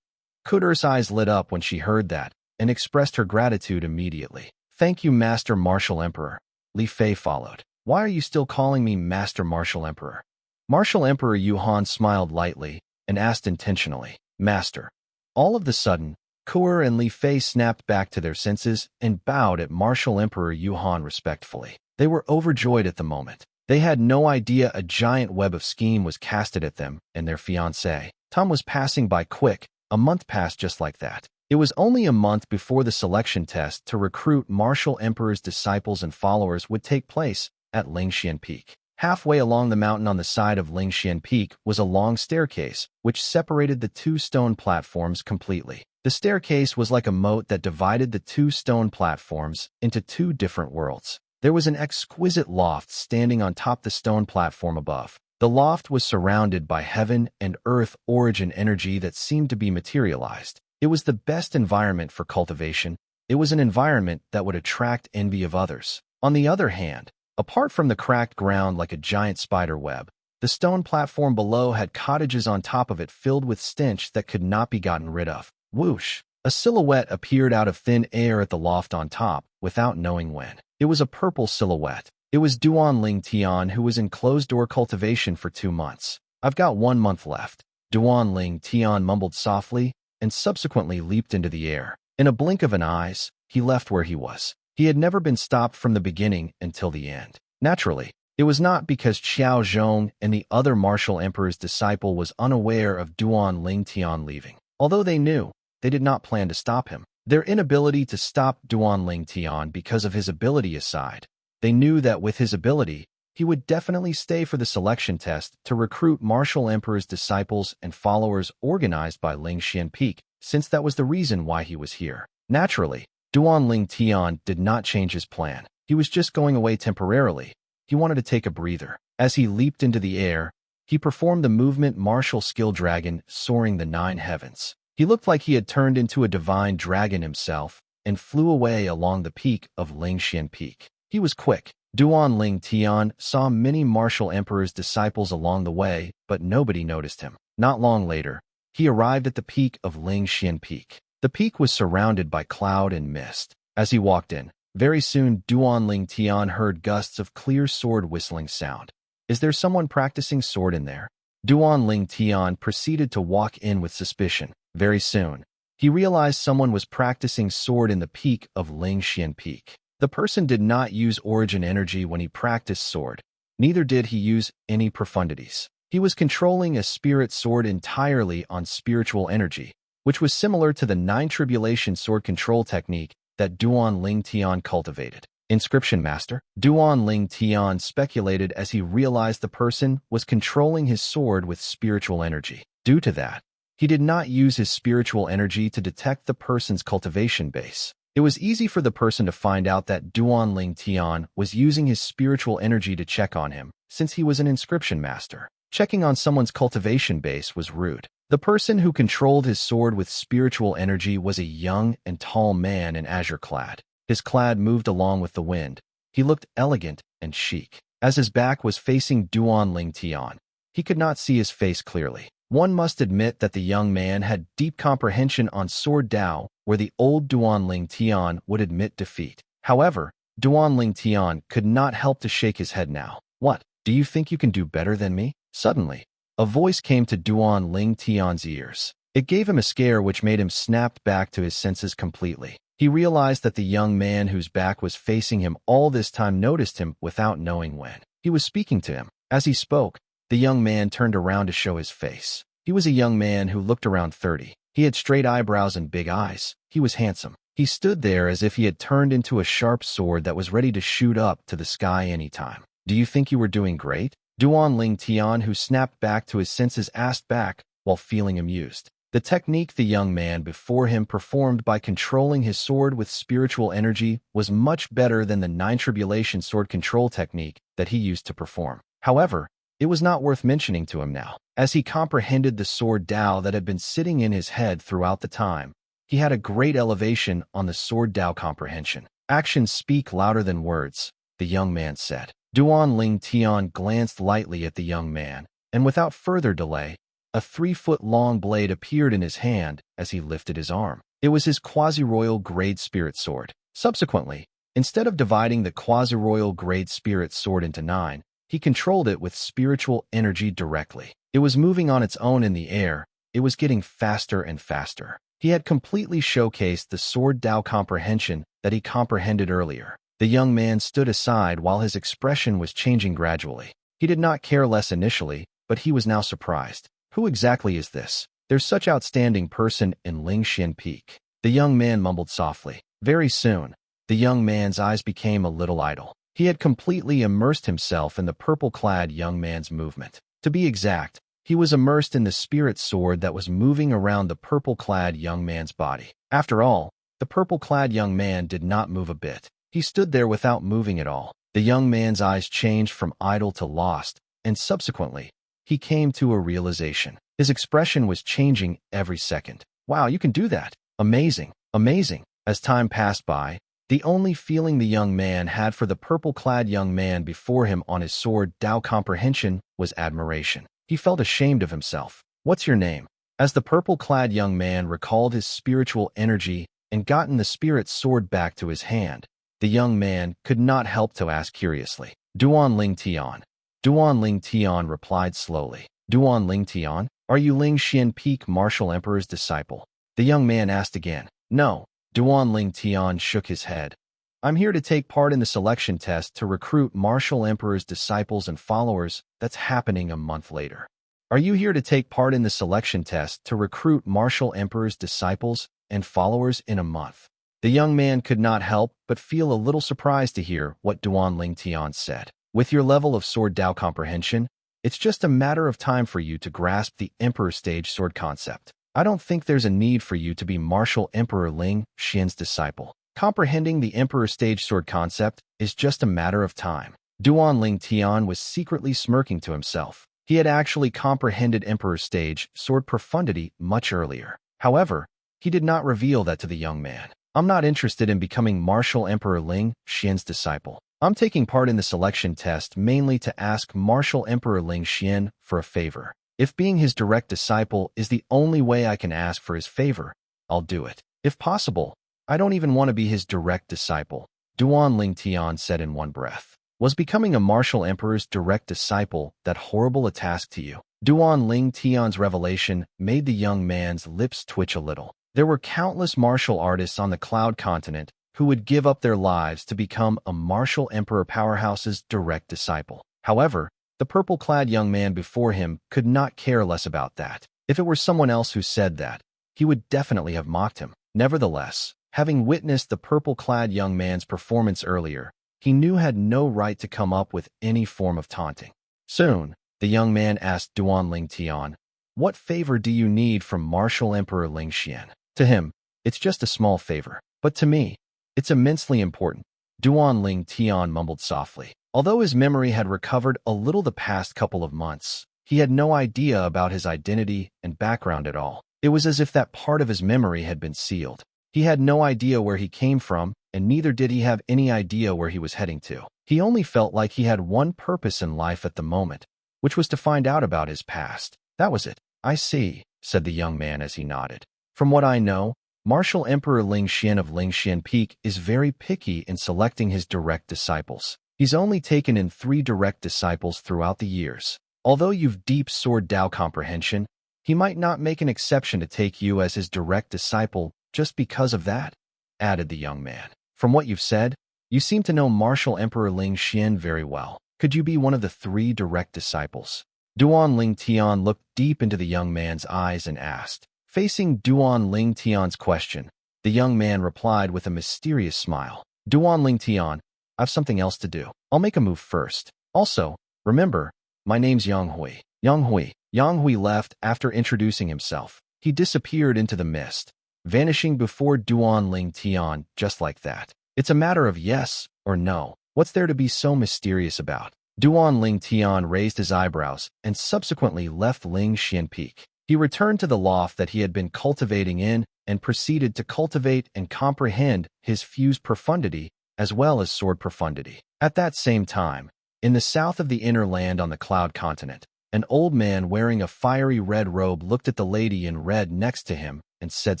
Kuter's eyes lit up when she heard that and expressed her gratitude immediately. Thank you, Master Martial Emperor. Li Fei followed. Why are you still calling me Master Martial Emperor? Martial Emperor Yuhan smiled lightly and asked intentionally, Master. All of the sudden, Kur and Li Fei snapped back to their senses and bowed at Martial Emperor Yuhan respectfully. They were overjoyed at the moment. They had no idea a giant web of scheme was casted at them and their fiancé. Time was passing by quick. A month passed just like that. It was only a month before the selection test to recruit Martial Emperor's disciples and followers would take place at Lingxian Peak. Halfway along the mountain on the side of Lingxian Peak was a long staircase, which separated the 2 stone platforms completely. The staircase was like a moat that divided the 2 stone platforms into 2 different worlds. There was an exquisite loft standing on top the stone platform above. The loft was surrounded by heaven and earth origin energy that seemed to be materialized. It was the best environment for cultivation. It was an environment that would attract envy of others. On the other hand, apart from the cracked ground like a giant spider web, the stone platform below had cottages on top of it filled with stench that could not be gotten rid of. Whoosh! A silhouette appeared out of thin air at the loft on top, without knowing when. It was a purple silhouette. It was Duan Ling Tian, who was in closed-door cultivation for 2 months. I've got 1 month left. Duan Ling Tian mumbled softly and subsequently leaped into the air. In a blink of an eye, he left where he was. He had never been stopped from the beginning until the end. Naturally, it was not because Qiao Zhong and the other Martial Emperor's disciple was unaware of Duan Ling Tian leaving. Although they knew, they did not plan to stop him. Their inability to stop Duan Ling Tian because of his ability aside, they knew that with his ability, he would definitely stay for the selection test to recruit Martial Emperor's disciples and followers organized by Lingxian Peak, since that was the reason why he was here. Naturally, Duan Ling Tian did not change his plan. He was just going away temporarily. He wanted to take a breather. As he leaped into the air, he performed the movement martial skill dragon, soaring the 9 heavens. He looked like he had turned into a divine dragon himself and flew away along the peak of Lingxian Peak. He was quick. Duan Ling Tian saw many Martial Emperor's disciples along the way, but nobody noticed him. Not long later, he arrived at the peak of Lingxian Peak. The peak was surrounded by cloud and mist. As he walked in, very soon Duan Ling Tian heard gusts of clear sword whistling sound. Is there someone practicing sword in there? Duan Ling Tian proceeded to walk in with suspicion. Very soon, he realized someone was practicing sword in the peak of Lingxian Peak. The person did not use origin energy when he practiced sword. Neither did he use any profundities. He was controlling a spirit sword entirely on spiritual energy, which was similar to the 9 tribulation sword control technique that Duan Ling Tian cultivated. Inscription Master? Duan Ling Tian speculated as he realized the person was controlling his sword with spiritual energy. Due to that, he did not use his spiritual energy to detect the person's cultivation base. It was easy for the person to find out that Duan Ling Tian was using his spiritual energy to check on him, since he was an inscription master. Checking on someone's cultivation base was rude. The person who controlled his sword with spiritual energy was a young and tall man in azure clad. His clad moved along with the wind. He looked elegant and chic. As his back was facing Duan Ling Tian, he could not see his face clearly. One must admit that the young man had deep comprehension on sword Dao, where the old Duan Ling Tian would admit defeat. However, Duan Ling Tian could not help to shake his head now. What? Do you think you can do better than me? Suddenly, a voice came to Duan Ling Tian's ears. It gave him a scare which made him snap back to his senses completely. He realized that the young man whose back was facing him all this time noticed him without knowing when. He was speaking to him. As he spoke, the young man turned around to show his face. He was a young man who looked around 30. He had straight eyebrows and big eyes. He was handsome. He stood there as if he had turned into a sharp sword that was ready to shoot up to the sky anytime. Do you think you were doing great? Duan Ling Tian, who snapped back to his senses, asked back while feeling amused. The technique the young man before him performed by controlling his sword with spiritual energy was much better than the Nine Tribulation sword control technique that he used to perform. However, it was not worth mentioning to him now, as he comprehended the sword Dao that had been sitting in his head throughout the time. He had a great elevation on the sword Dao comprehension. Actions speak louder than words, the young man said. Duan Ling Tian glanced lightly at the young man, and without further delay, a 3-foot-long blade appeared in his hand as he lifted his arm. It was his quasi-royal grade spirit sword. Subsequently, instead of dividing the quasi-royal grade spirit sword into 9, he controlled it with spiritual energy directly. It was moving on its own in the air. It was getting faster and faster. He had completely showcased the sword Dao comprehension that he comprehended earlier. The young man stood aside while his expression was changing gradually. He did not care less initially, but he was now surprised. Who exactly is this? There's such outstanding person in Lingxian Peak. The young man mumbled softly. Very soon, the young man's eyes became a little idle. He had completely immersed himself in the purple-clad young man's movement. To be exact, he was immersed in the spirit sword that was moving around the purple-clad young man's body. After all, the purple-clad young man did not move a bit. He stood there without moving at all. The young man's eyes changed from idle to lost, and subsequently, he came to a realization. His expression was changing every second. Wow, you can do that. Amazing, amazing. As time passed by, the only feeling the young man had for the purple-clad young man before him on his sword Dao comprehension was admiration. He felt ashamed of himself. What's your name? As the purple-clad young man recalled his spiritual energy and gotten the spirit sword back to his hand, the young man could not help to ask curiously. Duan Ling Tian. Duan Ling Tian replied slowly. Duan Ling Tian, are you Lingxian Peak Martial Emperor's disciple? The young man asked again. No. Duan Ling Tian shook his head. I'm here to take part in the selection test to recruit Martial Emperor's disciples and followers that's happening a month later. Are you here to take part in the selection test to recruit Martial Emperor's disciples and followers in a month? The young man could not help but feel a little surprised to hear what Duan Ling Tian said. With your level of sword Dao comprehension, it's just a matter of time for you to grasp the Emperor stage sword concept. I don't think there's a need for you to be Martial Emperor Ling Xian's disciple. Comprehending the Emperor stage sword concept is just a matter of time. Duan Ling Tian was secretly smirking to himself. He had actually comprehended Emperor stage sword profundity much earlier. However, he did not reveal that to the young man. I'm not interested in becoming Martial Emperor Ling Xian's disciple. I'm taking part in the selection test mainly to ask Martial Emperor Ling Xian for a favor. If being his direct disciple is the only way I can ask for his favor, I'll do it. If possible, I don't even want to be his direct disciple, Duan Ling Tian said in one breath. Was becoming a Martial Emperor's direct disciple that horrible a task to you? Duan Ling Tian's revelation made the young man's lips twitch a little. There were countless martial artists on the Cloud Continent who would give up their lives to become a Martial Emperor powerhouse's direct disciple. However, the purple-clad young man before him could not care less about that. If it were someone else who said that, he would definitely have mocked him. Nevertheless, having witnessed the purple-clad young man's performance earlier, he knew had no right to come up with any form of taunting. Soon, the young man asked Duan Ling Tian, what favor do you need from Martial Emperor Ling Xian? To him, it's just a small favor, but to me, it's immensely important. Duan Ling Tian mumbled softly. Although his memory had recovered a little the past couple of months, he had no idea about his identity and background at all. It was as if that part of his memory had been sealed. He had no idea where he came from, and neither did he have any idea where he was heading to. He only felt like he had one purpose in life at the moment, which was to find out about his past. That was it. I see, said the young man as he nodded. From what I know, Martial Emperor Ling Xian of Lingxian Peak is very picky in selecting his direct disciples. He's only taken in 3 direct disciples throughout the years. Although you've deep sword Dao comprehension, he might not make an exception to take you as his direct disciple just because of that, added the young man. From what you've said, you seem to know Martial Emperor Ling Xian very well. Could you be one of the 3 direct disciples? Duan Ling Tian looked deep into the young man's eyes and asked. Facing Duan Ling Tian's question, The young man replied with a mysterious smile. Duan Ling Tian, I've something else to do. I'll make a move first. Also, remember, my name's Yang Hui. Yang Hui. Yang Hui left after introducing himself. He disappeared into the mist, vanishing before Duan Ling Tian just like that. It's a matter of yes or no. What's there to be so mysterious about? Duan Ling Tian raised his eyebrows and subsequently left Ling Xian Peak. He returned to the loft that he had been cultivating in and proceeded to cultivate and comprehend his fuse profundity as well as sword profundity. At that same time, in the south of the inner land on the Cloud Continent, an old man wearing a fiery red robe looked at the lady in red next to him and said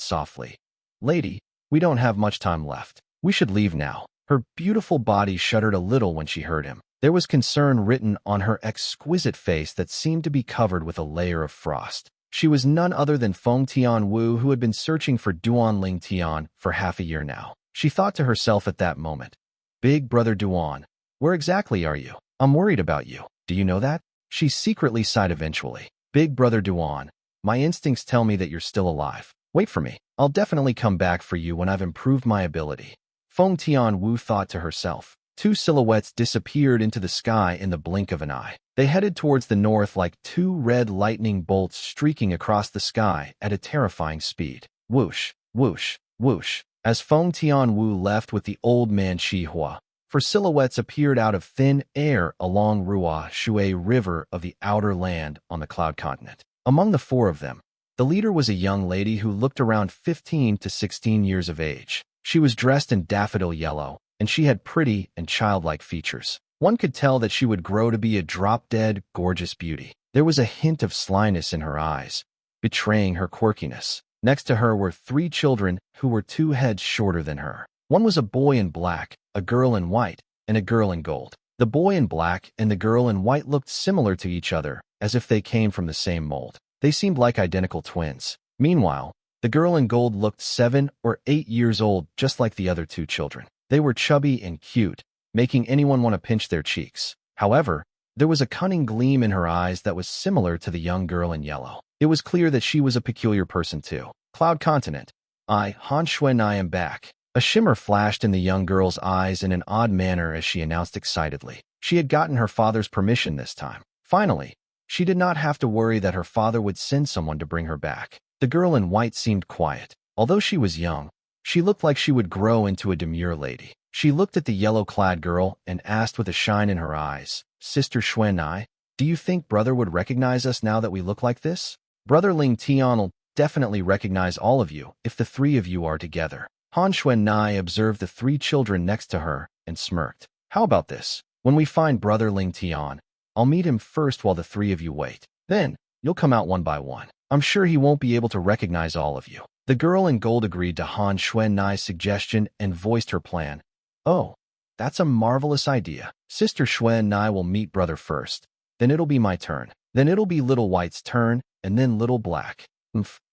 softly, "Lady, we don't have much time left. We should leave now." Her beautiful body shuddered a little when she heard him. There was concern written on her exquisite face that seemed to be covered with a layer of frost. She was none other than Feng Tianwu, who had been searching for Duan Ling Tian for half a year now. She thought to herself at that moment, "Big brother Duan, where exactly are you? I'm worried about you. Do you know that?" She secretly sighed eventually. "Big brother Duan, my instincts tell me that you're still alive. Wait for me. I'll definitely come back for you when I've improved my ability." Feng Tianwu thought to herself. Two silhouettes disappeared into the sky in the blink of an eye. They headed towards the north like two red lightning bolts streaking across the sky at a terrifying speed. Whoosh, whoosh, whoosh. As Feng Tianwu left with the old man Shihua, four silhouettes appeared out of thin air along Ruo Shui River of the outer land on the Cloud Continent. Among the four of them, the leader was a young lady who looked around 15 to 16 years of age. She was dressed in daffodil yellow, and she had pretty and childlike features. One could tell that she would grow to be a drop-dead, gorgeous beauty. There was a hint of slyness in her eyes, betraying her quirkiness. Next to her were three children who were 2 heads shorter than her. One was a boy in black, a girl in white, and a girl in gold. The boy in black and the girl in white looked similar to each other, as if they came from the same mold. They seemed like identical twins. Meanwhile, the girl in gold looked 7 or 8 years old, just like the other 2 children. They were chubby and cute, making anyone want to pinch their cheeks. However, there was a cunning gleam in her eyes that was similar to the young girl in yellow. It was clear that she was a peculiar person too. Cloud Continent. Han Xuan, I am back. A shimmer flashed in the young girl's eyes in an odd manner as she announced excitedly. She had gotten her father's permission this time. Finally, she did not have to worry that her father would send someone to bring her back. The girl in white seemed quiet. Although she was young, she looked like she would grow into a demure lady. She looked at the yellow-clad girl and asked with a shine in her eyes, "Sister Xuan, do you think brother would recognize us now that we look like this?" "Brother Ling Tian'll definitely recognize all of you if the 3 of you are together." Han Xuan observed the 3 children next to her and smirked. "How about this? When we find brother Ling Tian, I'll meet him first while the 3 of you wait. Then, you'll come out one by one. I'm sure he won't be able to recognize all of you." The girl in gold agreed to Han Xuan's suggestion and voiced her plan. "Oh, that's a marvelous idea. Sister Xuan will meet brother first. Then it'll be my turn. Then it'll be little white's turn, and then little black.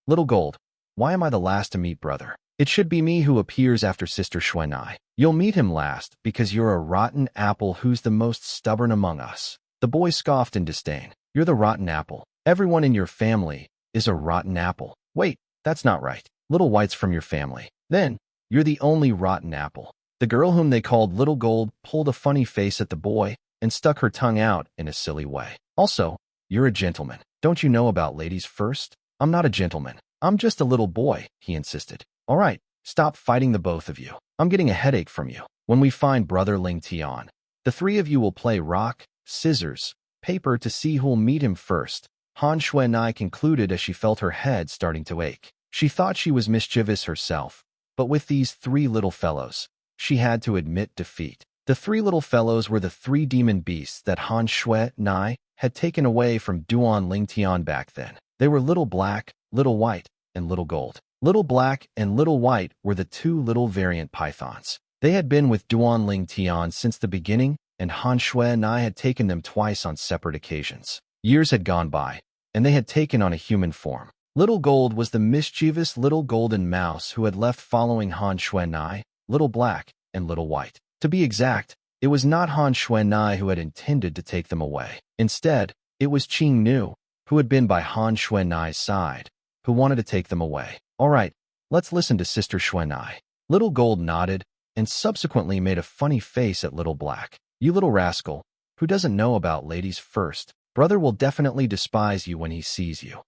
Little gold. Why am I the last to meet brother? It should be me who appears after Sister Xuan. You'll meet him last because you're a rotten apple who's the most stubborn among us." The boy scoffed in disdain. "You're the rotten apple. Everyone in your family is a rotten apple." "Wait, that's not right. Little white's from your family. Then, you're the only rotten apple." The girl whom they called Little Gold pulled a funny face at the boy and stuck her tongue out in a silly way. "Also, you're a gentleman. Don't you know about ladies first?" "I'm not a gentleman. I'm just a little boy," he insisted. "All right, stop fighting the both of you. I'm getting a headache from you. When we find brother Ling Tian, the 3 of you will play rock, scissors, paper to see who'll meet him first." Han Xuan concluded as she felt her head starting to ache. She thought she was mischievous herself, but with these 3 little fellows, she had to admit defeat. The 3 little fellows were the 3 demon beasts that Han Xuan had taken away from Duan Ling Tian back then. They were Little Black, Little White, and Little Gold. Little Black and Little White were the 2 little variant pythons. They had been with Duan Ling Tian since the beginning, and Han Xuan had taken them twice on separate occasions. Years had gone by, and they had taken on a human form. Little Gold was the mischievous little golden mouse who had left following Han Xuan, Little Black, and Little White. To be exact, it was not Han Xuan who had intended to take them away. Instead, it was Qing Nu, who had been by Han Xuan's side, who wanted to take them away. "All right, Let's listen to Sister Xuanai. Little Gold nodded and subsequently made a funny face at Little Black. You little rascal, who doesn't know about ladies first? Brother will definitely despise you when he sees you.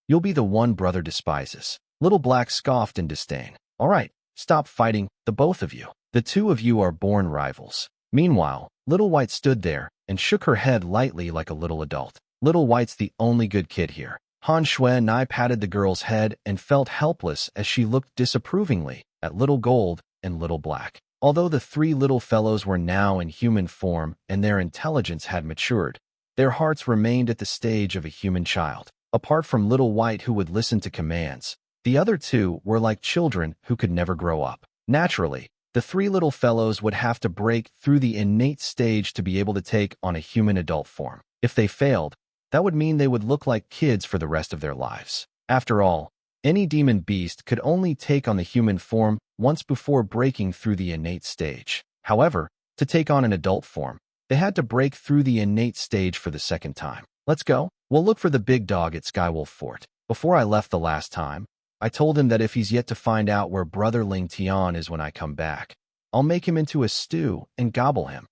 You'll be the one brother despises. Little Black scoffed in disdain. All right, stop fighting, the both of you. The two of you are born rivals. Meanwhile, Little White stood there and shook her head lightly like a little adult. Little White's the only good kid here. Han Xuanai patted the girl's head and felt helpless as she looked disapprovingly at Little Gold and Little Black. Although the three little fellows were now in human form and their intelligence had matured, their hearts remained at the stage of a human child. Apart from Little White, who would listen to commands, the other two were like children who could never grow up. Naturally, the three little fellows would have to break through the innate stage to be able to take on a human adult form. If they failed, that would mean they would look like kids for the rest of their lives. After all, any demon beast could only take on the human form once before breaking through the innate stage. However, to take on an adult form, they had to break through the innate stage for the second time. Let's go. We'll look for the big dog at Skywolf Fort. Before I left the last time, I told him that if he's yet to find out where Brother Ling Tian is when I come back, I'll make him into a stew and gobble him.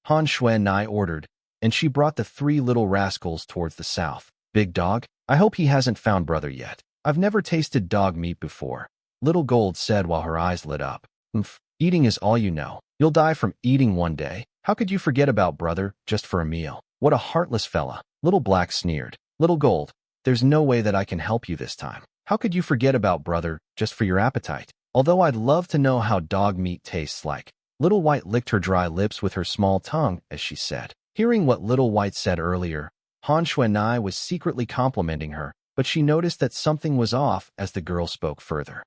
Han Xuanai ordered, and she brought the three little rascals towards the south. Big dog? I hope he hasn't found brother yet. I've never tasted dog meat before, Little Gold said while her eyes lit up. Eating is all you know. You'll die from eating one day. How could you forget about brother just for a meal? What a heartless fella. Little Black sneered. Little Gold, there's no way that I can help you this time. How could you forget about brother just for your appetite? Although I'd love to know how dog meat tastes like. Little White licked her dry lips with her small tongue as she said. Hearing what Little White said earlier, Han Xuanai was secretly complimenting her, but she noticed that something was off as the girl spoke further.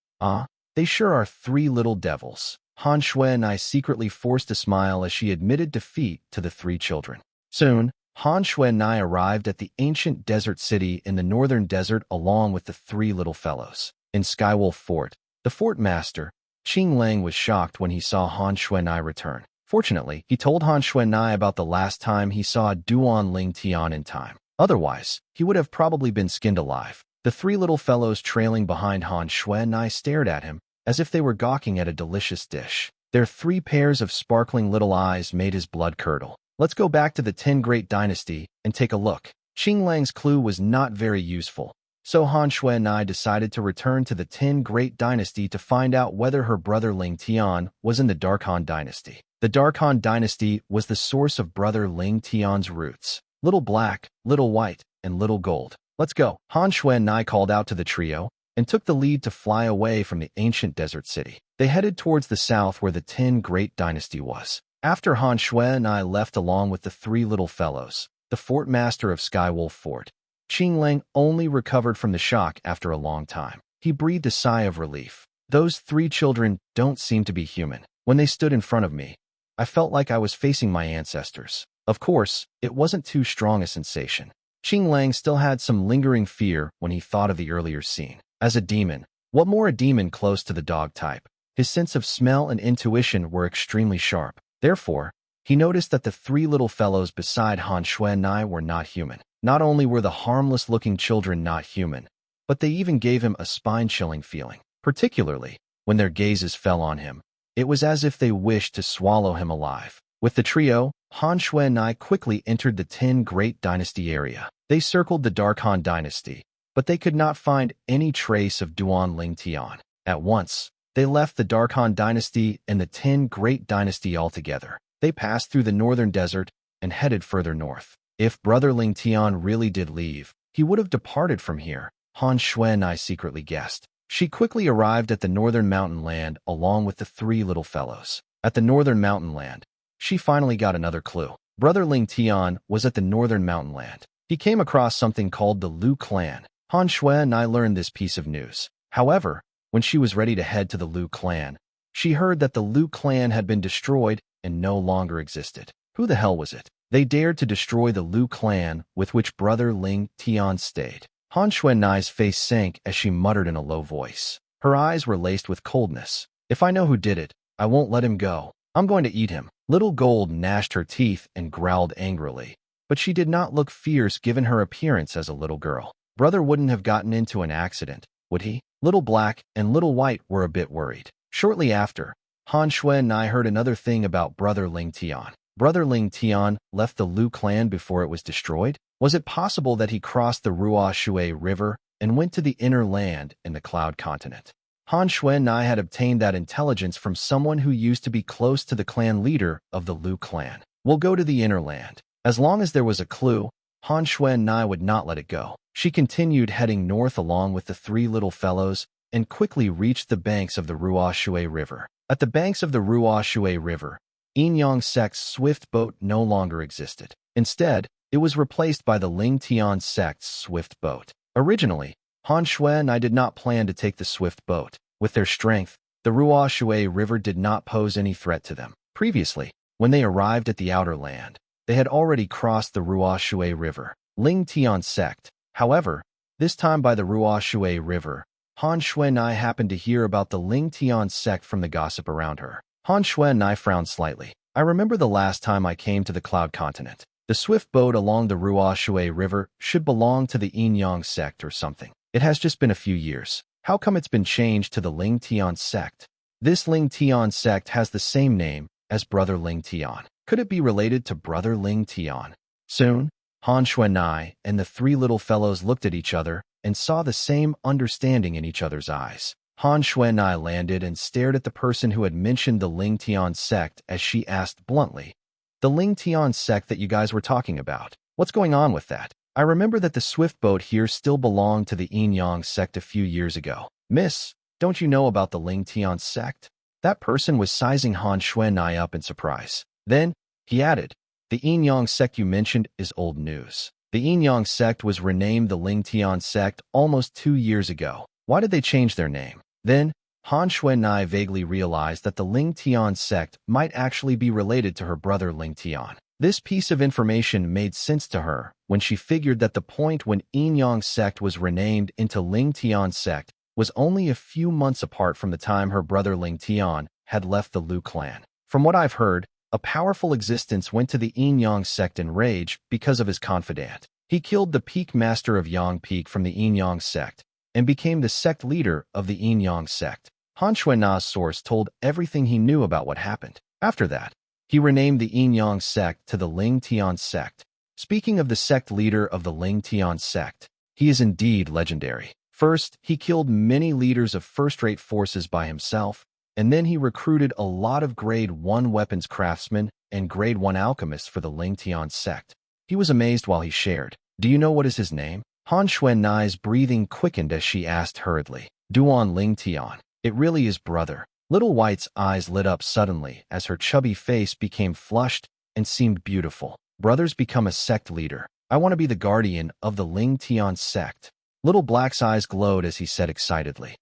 They sure are three little devils. Han Xuanai secretly forced a smile as she admitted defeat to the three children. Soon, Han Xuanai arrived at the ancient desert city in the northern desert along with the three little fellows. In Skywolf Fort, the fort master, Qing Lang, was shocked when he saw Han Xuanai return. Fortunately, he told Han Xuanai about the last time he saw Duan Ling Tian in time. Otherwise, he would have probably been skinned alive. The three little fellows trailing behind Han Xuanai stared at him as if they were gawking at a delicious dish. Their three pairs of sparkling little eyes made his blood curdle. Let's go back to the 10 Great Dynasty and take a look. Qing Lang's clue was not very useful, so Han Xuanai decided to return to the 10 Great Dynasty to find out whether her brother Ling Tian was in the Dark Han Dynasty. The Dark Han Dynasty was the source of brother Ling Tian's roots. Little Black, Little White, and Little Gold. Let's go. Han Xuanai called out to the trio and took the lead to fly away from the ancient desert city. They headed towards the south where the 10 Great Dynasty was. After Han Xuanai left along with the three little fellows, the fort master of Skywolf Fort, Qing Lang only recovered from the shock after a long time. He breathed a sigh of relief. Those three children don't seem to be human. When they stood in front of me, I felt like I was facing my ancestors. Of course, it wasn't too strong a sensation. Qing Lang still had some lingering fear when he thought of the earlier scene. As a demon, what more a demon close to the dog type? His sense of smell and intuition were extremely sharp. Therefore, he noticed that the three little fellows beside Han Xuanai were not human. Not only were the harmless-looking children not human, but they even gave him a spine-chilling feeling. Particularly, when their gazes fell on him, it was as if they wished to swallow him alive. With the trio, Han Xuanai quickly entered the 10 Great Dynasty area. They circled the Dark Han Dynasty, but they could not find any trace of Duan Ling Tian. At once, they left the Dark Han Dynasty and the 10 Great Dynasty altogether. They passed through the northern desert and headed further north. If brother Ling Tian really did leave, he would have departed from here, Han Xuanai secretly guessed. She quickly arrived at the northern mountain land along with the three little fellows. At the northern mountain land, she finally got another clue. Brother Ling Tian was at the northern mountain land. He came across something called the Lu clan. Han Xuanai learned this piece of news. However, when she was ready to head to the Lu clan, she heard that the Lu clan had been destroyed and no longer existed. Who the hell was it? They dared to destroy the Lu clan with which brother Ling Tian stayed. Han Xuanai's face sank as she muttered in a low voice. Her eyes were laced with coldness. If I know who did it, I won't let him go. I'm going to eat him. Little Gold gnashed her teeth and growled angrily, but she did not look fierce given her appearance as a little girl. Brother wouldn't have gotten into an accident would he? Little Black and Little White were a bit worried. Shortly after, Han Shui and I heard another thing about Brother Ling Tian. Brother Ling Tian left the Lu clan before it was destroyed? Was it possible that he crossed the Ruo Shui River and went to the inner land in the Cloud Continent? Han Shui and I had obtained that intelligence from someone who used to be close to the clan leader of the Lu clan. We'll go to the inner land. As long as there was a clue, Han Shui and I would not let it go. She continued heading north along with the three little fellows and quickly reached the banks of the Ruo Shui River. At the banks of the Ruo Shui River, Yin Yang sect's swift boat no longer existed. Instead, it was replaced by the Ling Tian sect's swift boat. Originally, Han Shui and I did not plan to take the swift boat. With their strength, the Ruo Shui River did not pose any threat to them. Previously, when they arrived at the outer land, they had already crossed the Ruo Shui River. Ling Tian sect, however, this time by the Ruo Shui River, Han Shui and I happened to hear about the Ling Tian sect from the gossip around her. Han Shui and I frowned slightly. I remember the last time I came to the Cloud Continent. The swift boat along the Ruo Shui River should belong to the Yin Yang sect or something. It has just been a few years. How come it's been changed to the Ling Tian sect? This Ling Tian sect has the same name as Brother Ling Tian. Could it be related to Brother Ling Tian? Soon, Han Shui and I and the three little fellows looked at each other and saw the same understanding in each other's eyes. Han Shui and I landed and stared at the person who had mentioned the Ling Tian sect as she asked bluntly, "The Ling Tian sect that you guys were talking about, what's going on with that? I remember that the swift boat here still belonged to the Yin Yang sect a few years ago. Miss, don't you know about the Ling Tian sect?" That person was sizing Han Shui and I up in surprise. Then, he added, "The Yin Yang sect you mentioned is old news. The Yin Yang sect was renamed the Ling Tian sect almost 2 years ago. Why did they change their name?" Then, Han Shui and I vaguely realized that the Ling Tian sect might actually be related to her brother Ling Tian. This piece of information made sense to her when she figured that the point when Yin Yang sect was renamed into Ling Tian sect was only a few months apart from the time her brother Ling Tian had left the Lu clan. From what I've heard, a powerful existence went to the Yin Yang sect in rage because of his confidant. He killed the peak master of Yang Peak from the Yin Yang sect and became the sect leader of the Yin Yang sect. Han Shui Na's source told everything he knew about what happened. After that, he renamed the Yin Yang sect to the Ling Tian sect. Speaking of the sect leader of the Ling Tian sect, he is indeed legendary. First, he killed many leaders of first-rate forces by himself, and then he recruited a lot of Grade 1 weapons craftsmen and Grade 1 alchemists for the Ling Tian sect. He was amazed while he shared. "Do you know what is his name?" Han Shui Nai's breathing quickened as she asked hurriedly. "Duan Ling Tian. It really is brother." Little White's eyes lit up suddenly as her chubby face became flushed and seemed beautiful. "Brothers become a sect leader. I want to be the guardian of the Ling Tian sect." Little Black's eyes glowed as he said excitedly,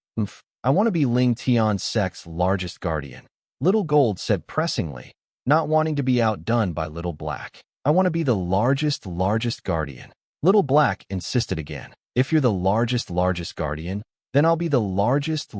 "I want to be Ling Tian sect's largest guardian." Little Gold said pressingly, not wanting to be outdone by Little Black. "I want to be the largest guardian." Little Black insisted again. "If you're the largest guardian, then I'll be the largest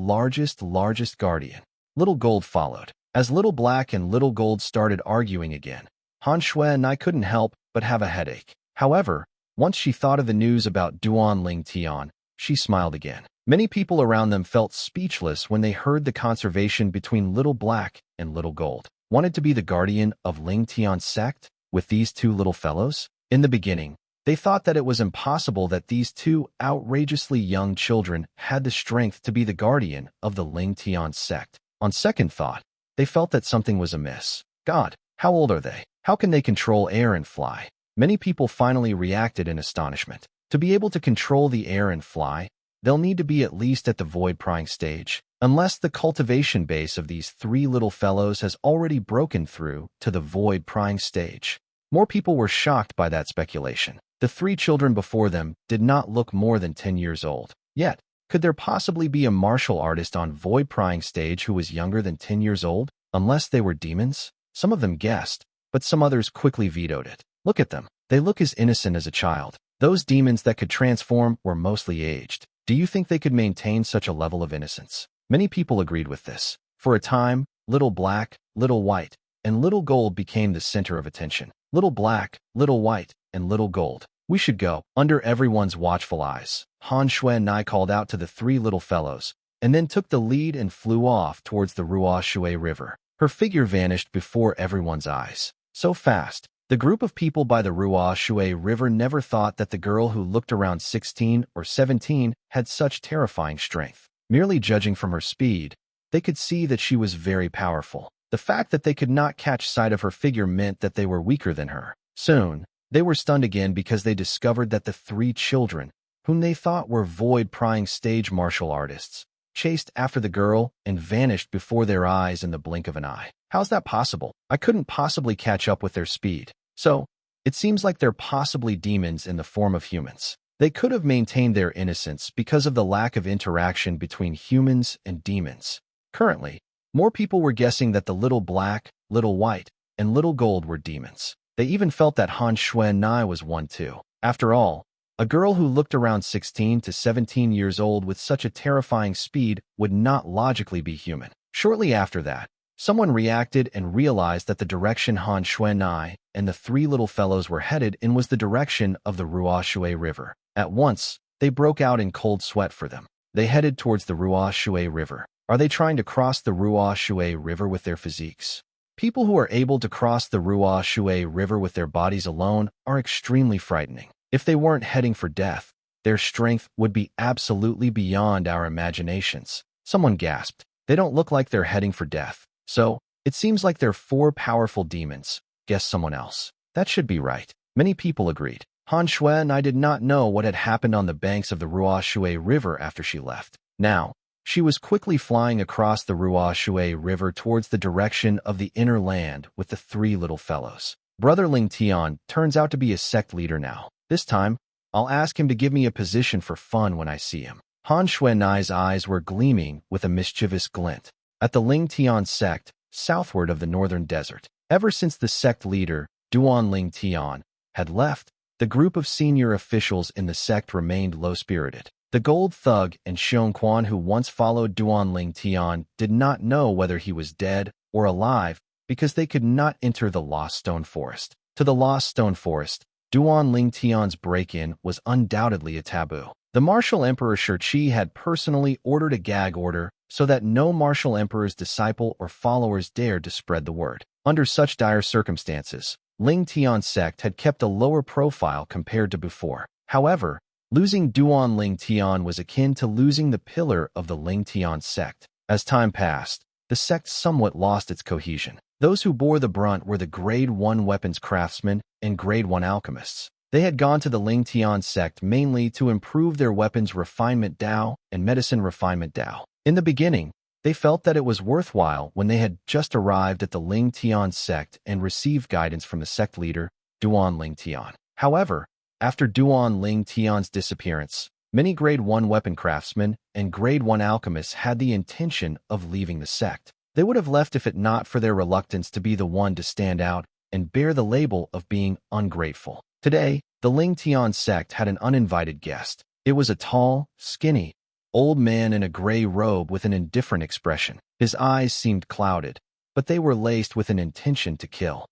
guardian." Little Gold followed. As Little Black and Little Gold started arguing again, Han Shui and I couldn't help but have a headache. However, once she thought of the news about Duan Ling Tian, she smiled again. Many people around them felt speechless when they heard the conversation between Little Black and Little Gold. Wanted to be the guardian of Ling Tian sect with these two little fellows? In the beginning, they thought that it was impossible that these two outrageously young children had the strength to be the guardian of the Ling Tian sect. On second thought, they felt that something was amiss. God, how old are they? How can they control air and fly? Many people finally reacted in astonishment. To be able to control the air and fly, they'll need to be at least at the void prying stage, unless the cultivation base of these three little fellows has already broken through to the void prying stage. More people were shocked by that speculation. The three children before them did not look more than 10 years old. Yet, could there possibly be a martial artist on void prying stage who was younger than 10 years old? Unless they were demons? Some of them guessed, but some others quickly vetoed it. Look at them. They look as innocent as a child. Those demons that could transform were mostly aged. Do you think they could maintain such a level of innocence? Many people agreed with this. For a time, Little Black, Little White, and Little Gold became the center of attention. Little Black, Little White, and Little Gold. We should go. Under everyone's watchful eyes, Han Xuanai called out to the three little fellows, and then took the lead and flew off towards the Ruo Shui River. Her figure vanished before everyone's eyes. So fast, the group of people by the Ruo Shui River never thought that the girl who looked around 16 or 17 had such terrifying strength. Merely judging from her speed, they could see that she was very powerful. The fact that they could not catch sight of her figure meant that they were weaker than her. Soon, they were stunned again because they discovered that the three children, whom they thought were void-prying stage martial artists, chased after the girl and vanished before their eyes in the blink of an eye. How's that possible? I couldn't possibly catch up with their speed. So, it seems like they're possibly demons in the form of humans. They could have maintained their innocence because of the lack of interaction between humans and demons. Currently, more people were guessing that the little black, little white, and little gold were demons. They even felt that Han Xuanai was one too. After all, a girl who looked around 16 to 17 years old with such a terrifying speed would not logically be human. Shortly after that, someone reacted and realized that the direction Han Xuanai and the three little fellows were headed in was the direction of the Ruo Shui River. At once, they broke out in cold sweat for them. They headed towards the Ruo Shui River. Are they trying to cross the Ruo Shui River with their physiques? People who are able to cross the Ruo Shui River with their bodies alone are extremely frightening. If they weren't heading for death, their strength would be absolutely beyond our imaginations. Someone gasped. They don't look like they're heading for death. So, it seems like they're four powerful demons. Guess someone else. That should be right. Many people agreed. Han Xuanai did not know what had happened on the banks of the Ruo Shui River after she left. Now, she was quickly flying across the Ruo Shui River towards the direction of the inner land with the three little fellows. Brother Ling Tian turns out to be a sect leader now. This time, I'll ask him to give me a position for fun when I see him. Han Xuanai's eyes were gleaming with a mischievous glint. At the Ling Tian sect, southward of the northern desert. Ever since the sect leader, Duan Ling Tian, had left, the group of senior officials in the sect remained low-spirited. The gold thug and Xiong Quan who once followed Duan Ling Tian did not know whether he was dead or alive because they could not enter the Lost Stone Forest. To the Lost Stone Forest, Duan Ling Tian's break-in was undoubtedly a taboo. The Martial Emperor Shi had personally ordered a gag order so that no Martial Emperor's disciple or followers dared to spread the word. Under such dire circumstances, Ling Tian's sect had kept a lower profile compared to before. However, losing Duan Ling Tian was akin to losing the pillar of the Ling Tian sect. As time passed, the sect somewhat lost its cohesion. Those who bore the brunt were the Grade 1 weapons craftsmen and Grade 1 alchemists. They had gone to the Ling Tian sect mainly to improve their weapons refinement Dao and medicine refinement Dao. In the beginning, they felt that it was worthwhile when they had just arrived at the Ling Tian sect and received guidance from the sect leader, Duan Ling Tian. However, after Duan Ling Tian's disappearance, many Grade 1 weapon craftsmen and Grade 1 alchemists had the intention of leaving the sect. They would have left if it not for their reluctance to be the one to stand out and bear the label of being ungrateful. Today, the Ling Tian sect had an uninvited guest. It was a tall, skinny, old man in a gray robe with an indifferent expression. His eyes seemed clouded, but they were laced with an intention to kill.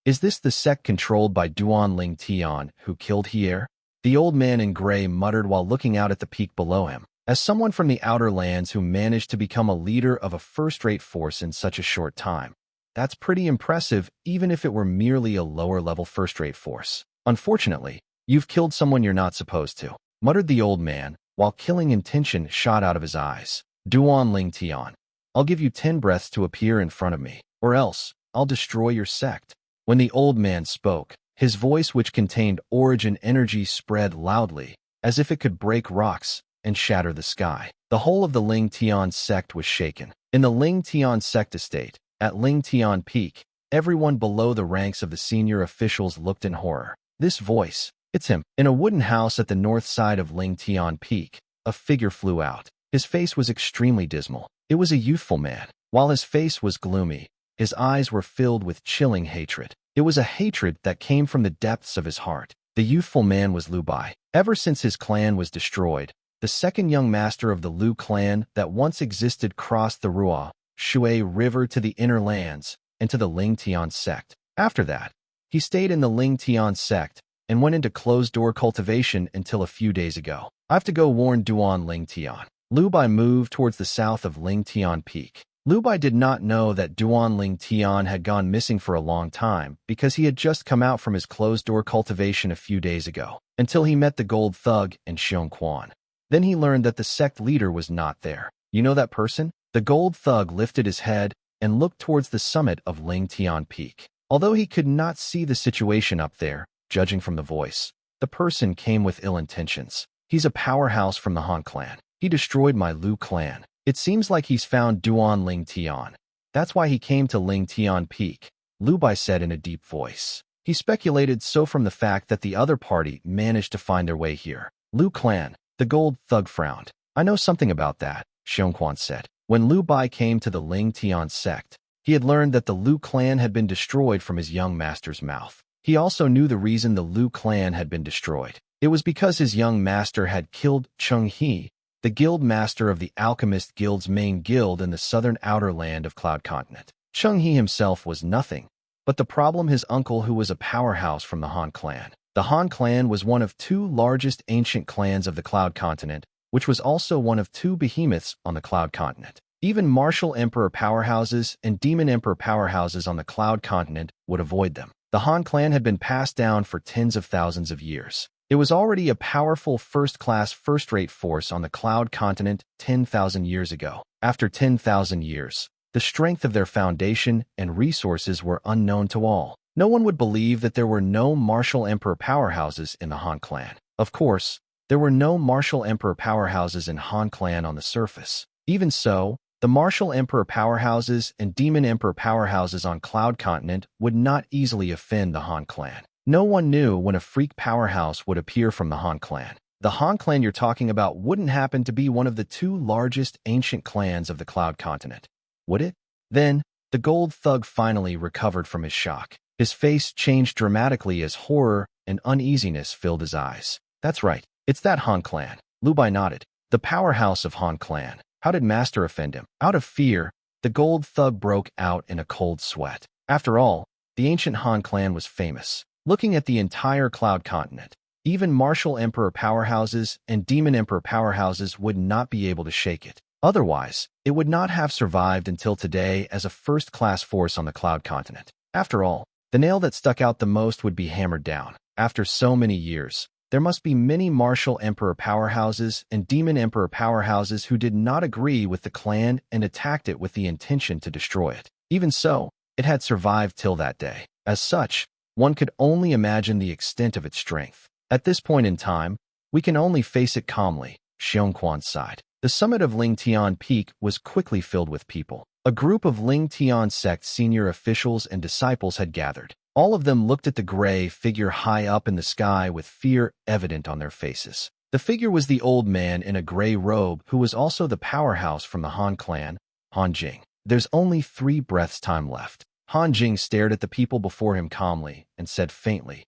Is this the sect controlled by Duan Ling Tian who killed Hier? The old man in gray muttered while looking out at the peak below him. As someone from the outer lands who managed to become a leader of a first-rate force in such a short time, that's pretty impressive even if it were merely a lower-level first-rate force. Unfortunately, you've killed someone you're not supposed to, muttered the old man, while killing intention shot out of his eyes. Duan Ling Tian, I'll give you 10 breaths to appear in front of me, or else I'll destroy your sect. When the old man spoke, his voice which contained origin energy spread loudly, as if it could break rocks and shatter the sky. The whole of the Ling Tian sect was shaken. In the Ling Tian sect estate, at Ling Tian Peak, everyone below the ranks of the senior officials looked in horror. This voice, it's him. In a wooden house at the north side of Ling Tian Peak, a figure flew out. His face was extremely dismal. It was a youthful man. While his face was gloomy, his eyes were filled with chilling hatred. It was a hatred that came from the depths of his heart. The youthful man was Lu Bai. Ever since his clan was destroyed, the second young master of the Lu clan that once existed crossed the Ruo Shui River to the inner lands and to the Ling Tian sect. After that, he stayed in the Ling Tian sect and went into closed-door cultivation until a few days ago. I have to go warn Duan Ling Tian. Liu Bai moved towards the south of Ling Tian Peak. Liu Bai did not know that Duan Ling Tian had gone missing for a long time because he had just come out from his closed-door cultivation a few days ago, until he met the Gold Thug and Xiong Quan. Then he learned that the sect leader was not there. You know that person? The Gold Thug lifted his head and looked towards the summit of Ling Tian Peak. Although he could not see the situation up there, judging from the voice, the person came with ill intentions. He's a powerhouse from the Han clan. He destroyed my Lu clan. It seems like he's found Duan Ling Tian. That's why he came to Ling Tian Peak, Liu Bai said in a deep voice. He speculated so from the fact that the other party managed to find their way here. Lu clan, the Gold Thug frowned. I know something about that, Xiong Quan said. When Liu Bai came to the Ling Tian sect, he had learned that the Lu clan had been destroyed from his young master's mouth. He also knew the reason the Lu clan had been destroyed. It was because his young master had killed Cheng He, the guild master of the Alchemist Guild's main guild in the southern outer land of Cloud Continent. Cheng He himself was nothing, but the problem his uncle who was a powerhouse from the Han clan. The Han clan was one of two largest ancient clans of the Cloud Continent, which was also one of two behemoths on the Cloud Continent. Even Martial Emperor powerhouses and Demon Emperor powerhouses on the Cloud Continent would avoid them. The Han clan had been passed down for tens of thousands of years. It was already a powerful first-class, first-rate force on the Cloud Continent 10,000 years ago. After 10,000 years, the strength of their foundation and resources were unknown to all. No one would believe that there were no Martial Emperor powerhouses in the Han clan. Of course, there were no Martial Emperor powerhouses in Han clan on the surface. Even so, the Martial Emperor powerhouses and Demon Emperor powerhouses on Cloud Continent would not easily offend the Han clan. No one knew when a freak powerhouse would appear from the Han clan. The Han clan you're talking about wouldn't happen to be one of the two largest ancient clans of the Cloud Continent, would it? Then, the Gold Thug finally recovered from his shock. His face changed dramatically as horror and uneasiness filled his eyes. That's right, it's that Han clan. Liu Bai nodded. The powerhouse of Han clan. How did Master offend him? Out of fear, the Gold Thug broke out in a cold sweat. After all, the ancient Han clan was famous. Looking at the entire Cloud Continent, even Martial Emperor powerhouses and Demon Emperor powerhouses would not be able to shake it. Otherwise, it would not have survived until today as a first-class force on the Cloud Continent. After all, the nail that stuck out the most would be hammered down. After so many years, there must be many Martial Emperor powerhouses and Demon Emperor powerhouses who did not agree with the clan and attacked it with the intention to destroy it. Even so, it had survived till that day. As such, one could only imagine the extent of its strength. At this point in time, we can only face it calmly, Xiong Quan sighed. The summit of Ling Tian Peak was quickly filled with people. A group of Ling Tian sect senior officials and disciples had gathered. All of them looked at the gray figure high up in the sky with fear evident on their faces. The figure was the old man in a gray robe who was also the powerhouse from the Han clan, Han Jing. There's only 3 breaths time left. Han Jing stared at the people before him calmly and said faintly,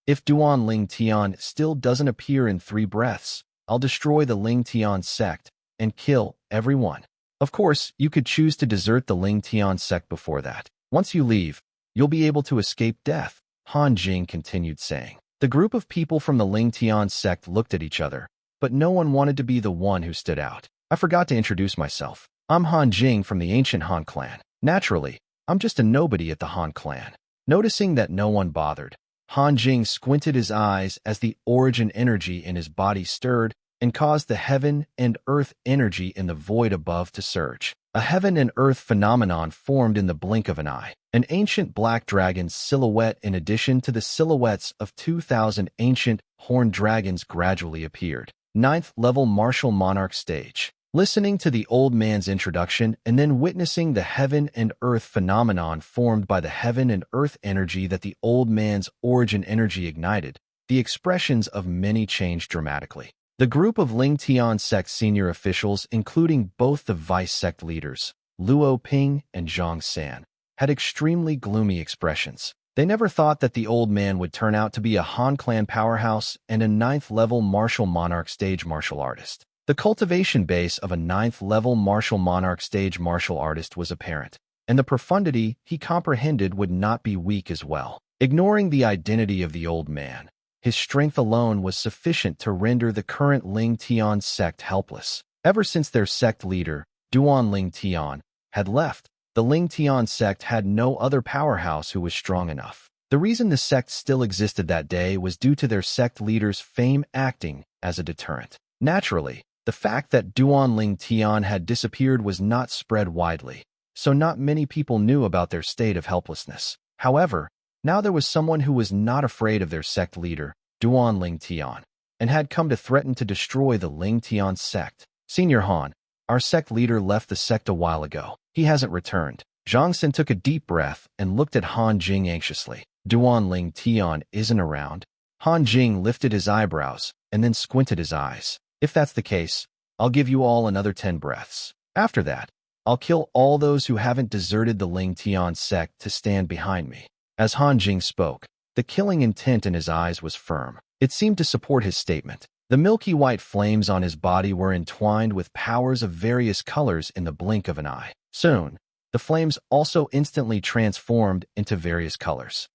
"If Duan Ling Tian still doesn't appear in 3 breaths, I'll destroy the Ling Tian sect and kill everyone. Of course, you could choose to desert the Ling Tian sect before that. Once you leave, you'll be able to escape death," Han Jing continued saying. The group of people from the Ling Tian sect looked at each other, but no one wanted to be the one who stood out. I forgot to introduce myself. I'm Han Jing from the ancient Han clan. Naturally, I'm just a nobody at the Han clan. Noticing that no one bothered, Han Jing squinted his eyes as the origin energy in his body stirred and caused the heaven and earth energy in the void above to surge. A heaven and earth phenomenon formed in the blink of an eye. An ancient black dragon's silhouette in addition to the silhouettes of 2,000 ancient horned dragons gradually appeared. 9th level martial monarch stage. Listening to the old man's introduction and then witnessing the heaven and earth phenomenon formed by the heaven and earth energy that the old man's origin energy ignited, the expressions of many changed dramatically. The group of Ling Tian sect senior officials, including both the vice sect leaders, Luo Ping and Zhang San, had extremely gloomy expressions. They never thought that the old man would turn out to be a Han clan powerhouse and a 9th level martial monarch stage martial artist. The cultivation base of a 9th level martial monarch stage martial artist was apparent, and the profundity he comprehended would not be weak as well. Ignoring the identity of the old man, his strength alone was sufficient to render the current Ling Tian sect helpless. Ever since their sect leader, Duan Ling Tian, had left, the Ling Tian sect had no other powerhouse who was strong enough. The reason the sect still existed that day was due to their sect leader's fame acting as a deterrent. Naturally, the fact that Duan Ling Tian had disappeared was not spread widely, so not many people knew about their state of helplessness. However, now there was someone who was not afraid of their sect leader, Duan Ling Tian, and had come to threaten to destroy the Ling Tian sect. Senior Han, our sect leader left the sect a while ago. He hasn't returned. Zhang Xin took a deep breath and looked at Han Jing anxiously. Duan Ling Tian isn't around. Han Jing lifted his eyebrows and then squinted his eyes. If that's the case, I'll give you all another 10 breaths. After that, I'll kill all those who haven't deserted the Ling Tian sect to stand behind me. As Han Jing spoke, the killing intent in his eyes was firm. It seemed to support his statement. The milky white flames on his body were entwined with powers of various colors in the blink of an eye. Soon, the flames also instantly transformed into various colors.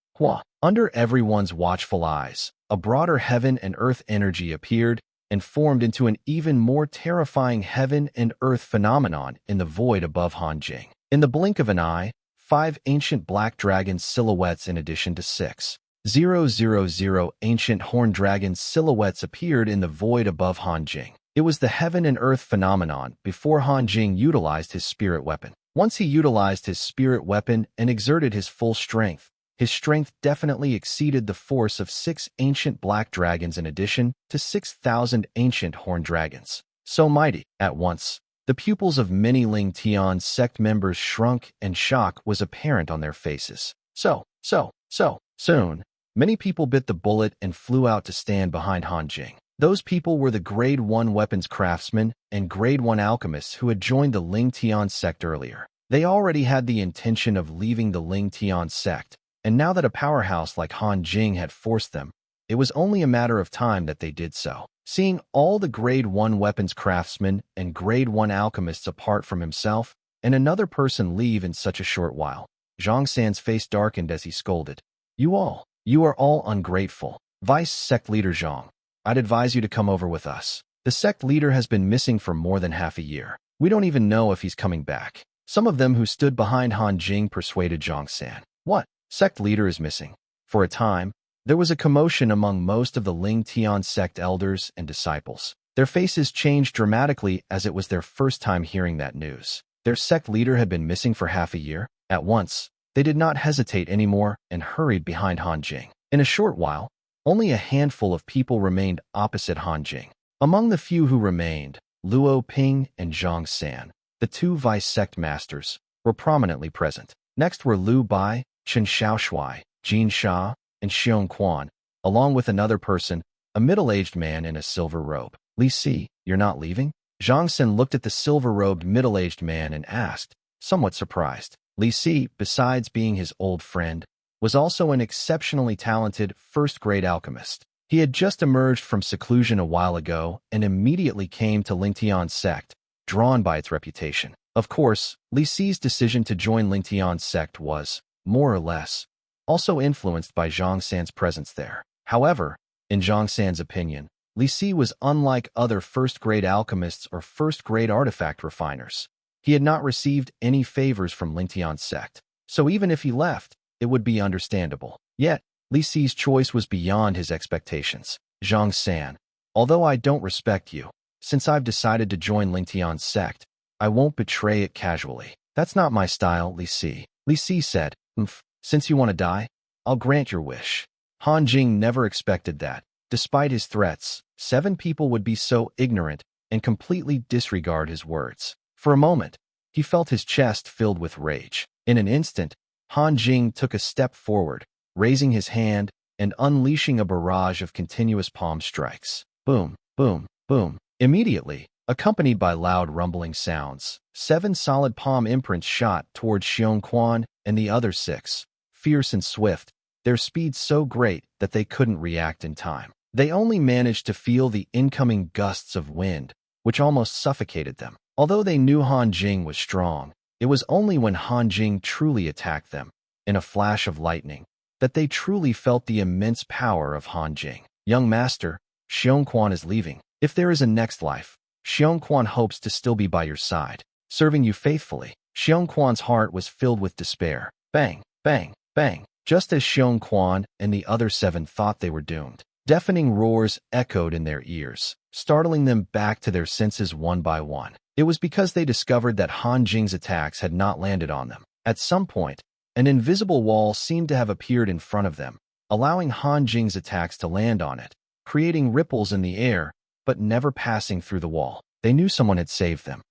Under everyone's watchful eyes, a broader heaven and earth energy appeared and formed into an even more terrifying heaven and earth phenomenon in the void above Han Jing. In the blink of an eye, 5 ancient black dragon silhouettes in addition to 6,000 ancient horn dragon silhouettes appeared in the void above Han Jing. It was the heaven and earth phenomenon before Han Jing utilized his spirit weapon. Once he utilized his spirit weapon and exerted his full strength, his strength definitely exceeded the force of 6 ancient black dragons in addition to 6,000 ancient horn dragons. So mighty. At once, the pupils of many Ling Tian sect members shrunk and shock was apparent on their faces. Soon, many people bit the bullet and flew out to stand behind Han Jing. Those people were the Grade 1 weapons craftsmen and Grade 1 alchemists who had joined the Ling Tian sect earlier. They already had the intention of leaving the Ling Tian sect, and now that a powerhouse like Han Jing had forced them, it was only a matter of time that they did so. Seeing all the Grade 1 weapons craftsmen and Grade 1 alchemists apart from himself, and another person leave in such a short while, Zhang San's face darkened as he scolded. You are all ungrateful. Vice Sect Leader Zhang, I'd advise you to come over with us. The sect leader has been missing for more than half a year. We don't even know if he's coming back. Some of them who stood behind Han Jing persuaded Zhang San. What? Sect leader is missing. For a time, there was a commotion among most of the Ling Tian sect elders and disciples. Their faces changed dramatically as it was their first time hearing that news. Their sect leader had been missing for half a year. At once, they did not hesitate anymore and hurried behind Han Jing. In a short while, only a handful of people remained opposite Han Jing. Among the few who remained, Luo Ping and Zhang San, the 2 vice sect masters, were prominently present. Next were Liu Bai, Chen Xiaoshui, Jin Sha, and Xiong Quan, along with another person, a middle-aged man in a silver robe. Li Si, you're not leaving? Zhang Sen looked at the silver-robed middle-aged man and asked, somewhat surprised. Li Si, besides being his old friend, was also an exceptionally talented first-grade alchemist. He had just emerged from seclusion a while ago and immediately came to Ling Tian's sect, drawn by its reputation. Of course, Li Si's decision to join Ling Tian's sect was, more or less, also influenced by Zhang San's presence there. However, in Zhang San's opinion, Li Si was unlike other first-grade alchemists or first-grade artifact refiners. He had not received any favors from Ling Tian's sect, so even if he left, it would be understandable. Yet, Li Si's choice was beyond his expectations. Zhang San, although I don't respect you, since I've decided to join Ling Tian's sect, I won't betray it casually. That's not my style, Li Si. Li Si said, since you want to die, I'll grant your wish. Han Jing never expected that, despite his threats, 7 people would be so ignorant and completely disregard his words. For a moment, he felt his chest filled with rage. In an instant, Han Jing took a step forward, raising his hand and unleashing a barrage of continuous palm strikes. Boom, boom, boom. Immediately, accompanied by loud rumbling sounds, 7 solid palm imprints shot towards Xiong Quan and the other 6, fierce and swift, their speed so great that they couldn't react in time. They only managed to feel the incoming gusts of wind, which almost suffocated them. Although they knew Han Jing was strong, it was only when Han Jing truly attacked them, in a flash of lightning, that they truly felt the immense power of Han Jing. Young master, Xiongquan is leaving. If there is a next life, Xiongquan hopes to still be by your side, serving you faithfully. Xiongquan's heart was filled with despair. Bang, bang, bang. Just as Xiongquan and the other 7 thought they were doomed, deafening roars echoed in their ears, startling them back to their senses one by one. It was because they discovered that Han Jing's attacks had not landed on them. At some point, an invisible wall seemed to have appeared in front of them, allowing Han Jing's attacks to land on it, creating ripples in the air, but never passing through the wall. They knew someone had saved them.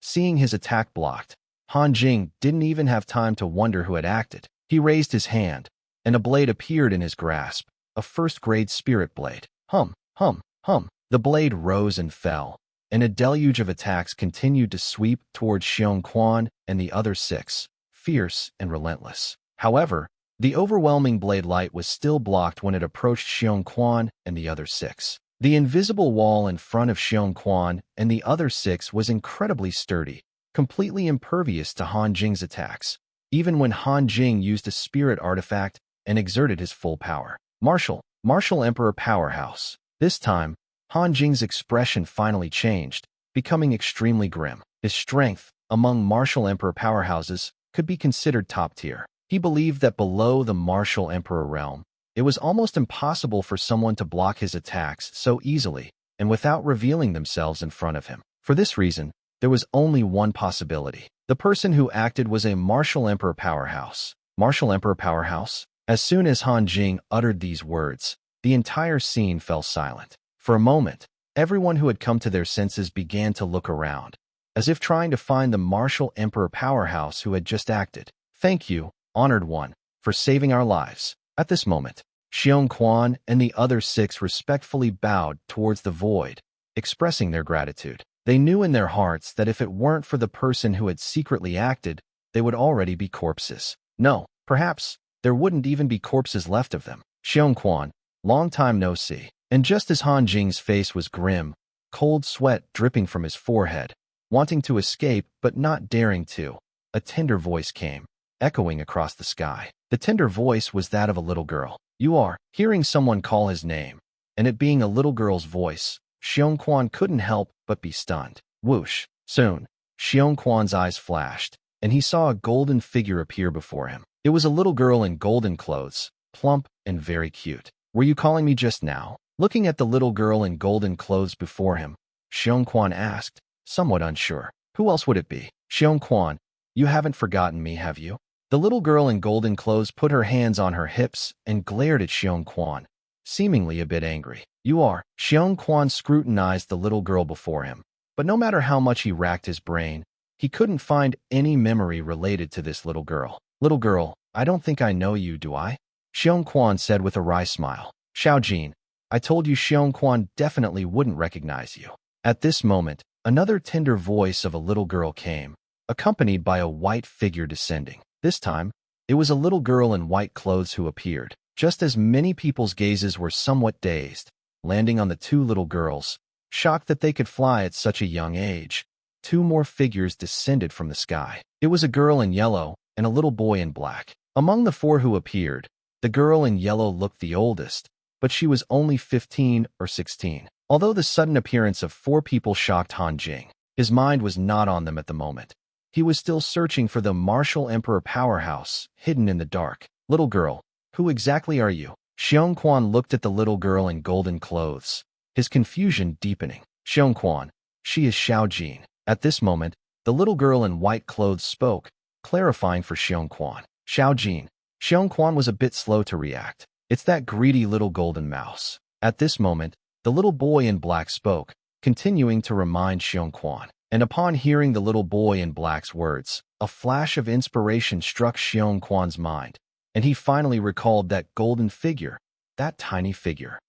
Seeing his attack blocked, Han Jing didn't even have time to wonder who had acted. He raised his hand, and a blade appeared in his grasp, a first-grade spirit blade. The blade rose and fell, and a deluge of attacks continued to sweep towards Xiongquan and the other 6, fierce and relentless. However, the overwhelming blade light was still blocked when it approached Xiongquan and the other 6. The invisible wall in front of Xiongquan and the other 6 was incredibly sturdy, completely impervious to Han Jing's attacks, even when Han Jing used a spirit artifact and exerted his full power. Martial Emperor powerhouse. This time, Han Jing's expression finally changed, becoming extremely grim. His strength, among Martial Emperor powerhouses, could be considered top tier. He believed that below the Martial Emperor realm, it was almost impossible for someone to block his attacks so easily and without revealing themselves in front of him. For this reason, there was only one possibility. The person who acted was a Martial Emperor powerhouse. Martial Emperor powerhouse? As soon as Han Jing uttered these words, the entire scene fell silent. For a moment, everyone who had come to their senses began to look around, as if trying to find the Martial Emperor powerhouse who had just acted. Thank you, honored one, for saving our lives. At this moment, Xiongquan and the other 6 respectfully bowed towards the void, expressing their gratitude. They knew in their hearts that if it weren't for the person who had secretly acted, they would already be corpses. No, perhaps there wouldn't even be corpses left of them. Xiongquan, long time no see. And just as Han Jing's face was grim, cold sweat dripping from his forehead, wanting to escape but not daring to, a tender voice came, echoing across the sky. The tender voice was that of a little girl. You are. Hearing someone call his name, and it being a little girl's voice, Xiongquan couldn't help but be stunned. Whoosh! Soon, Xiongquan's eyes flashed, and he saw a golden figure appear before him. It was a little girl in golden clothes, plump and very cute. Were you calling me just now? Looking at the little girl in golden clothes before him, Xiongquan asked, somewhat unsure. Who else would it be? Xiongquan, you haven't forgotten me, have you? The little girl in golden clothes put her hands on her hips and glared at Xiongquan, seemingly a bit angry. You are. Xiongquan scrutinized the little girl before him, but no matter how much he racked his brain, he couldn't find any memory related to this little girl. Little girl, I don't think I know you, do I? Xiongquan said with a wry smile. Xiaojin, I told you Xiongquan definitely wouldn't recognize you. At this moment, another tender voice of a little girl came, accompanied by a white figure descending. This time, it was a little girl in white clothes who appeared. Just as many people's gazes were somewhat dazed, landing on the 2 little girls, shocked that they could fly at such a young age, 2 more figures descended from the sky. It was a girl in yellow and a little boy in black. Among the 4 who appeared, the girl in yellow looked the oldest, but she was only 15 or 16. Although the sudden appearance of 4 people shocked Han Jing, his mind was not on them at the moment. He was still searching for the Martial Emperor powerhouse, hidden in the dark. Little girl, who exactly are you? Xiongquan looked at the little girl in golden clothes, his confusion deepening. Xiongquan, she is Xiaojin. At this moment, the little girl in white clothes spoke, clarifying for Xiongquan. Xiaojin. Xiongquan was a bit slow to react. It's that greedy little golden mouse. At this moment, the little boy in black spoke, continuing to remind Xiongquan. And upon hearing the little boy in black's words, a flash of inspiration struck Xiongquan's mind, and he finally recalled that golden figure, that tiny figure.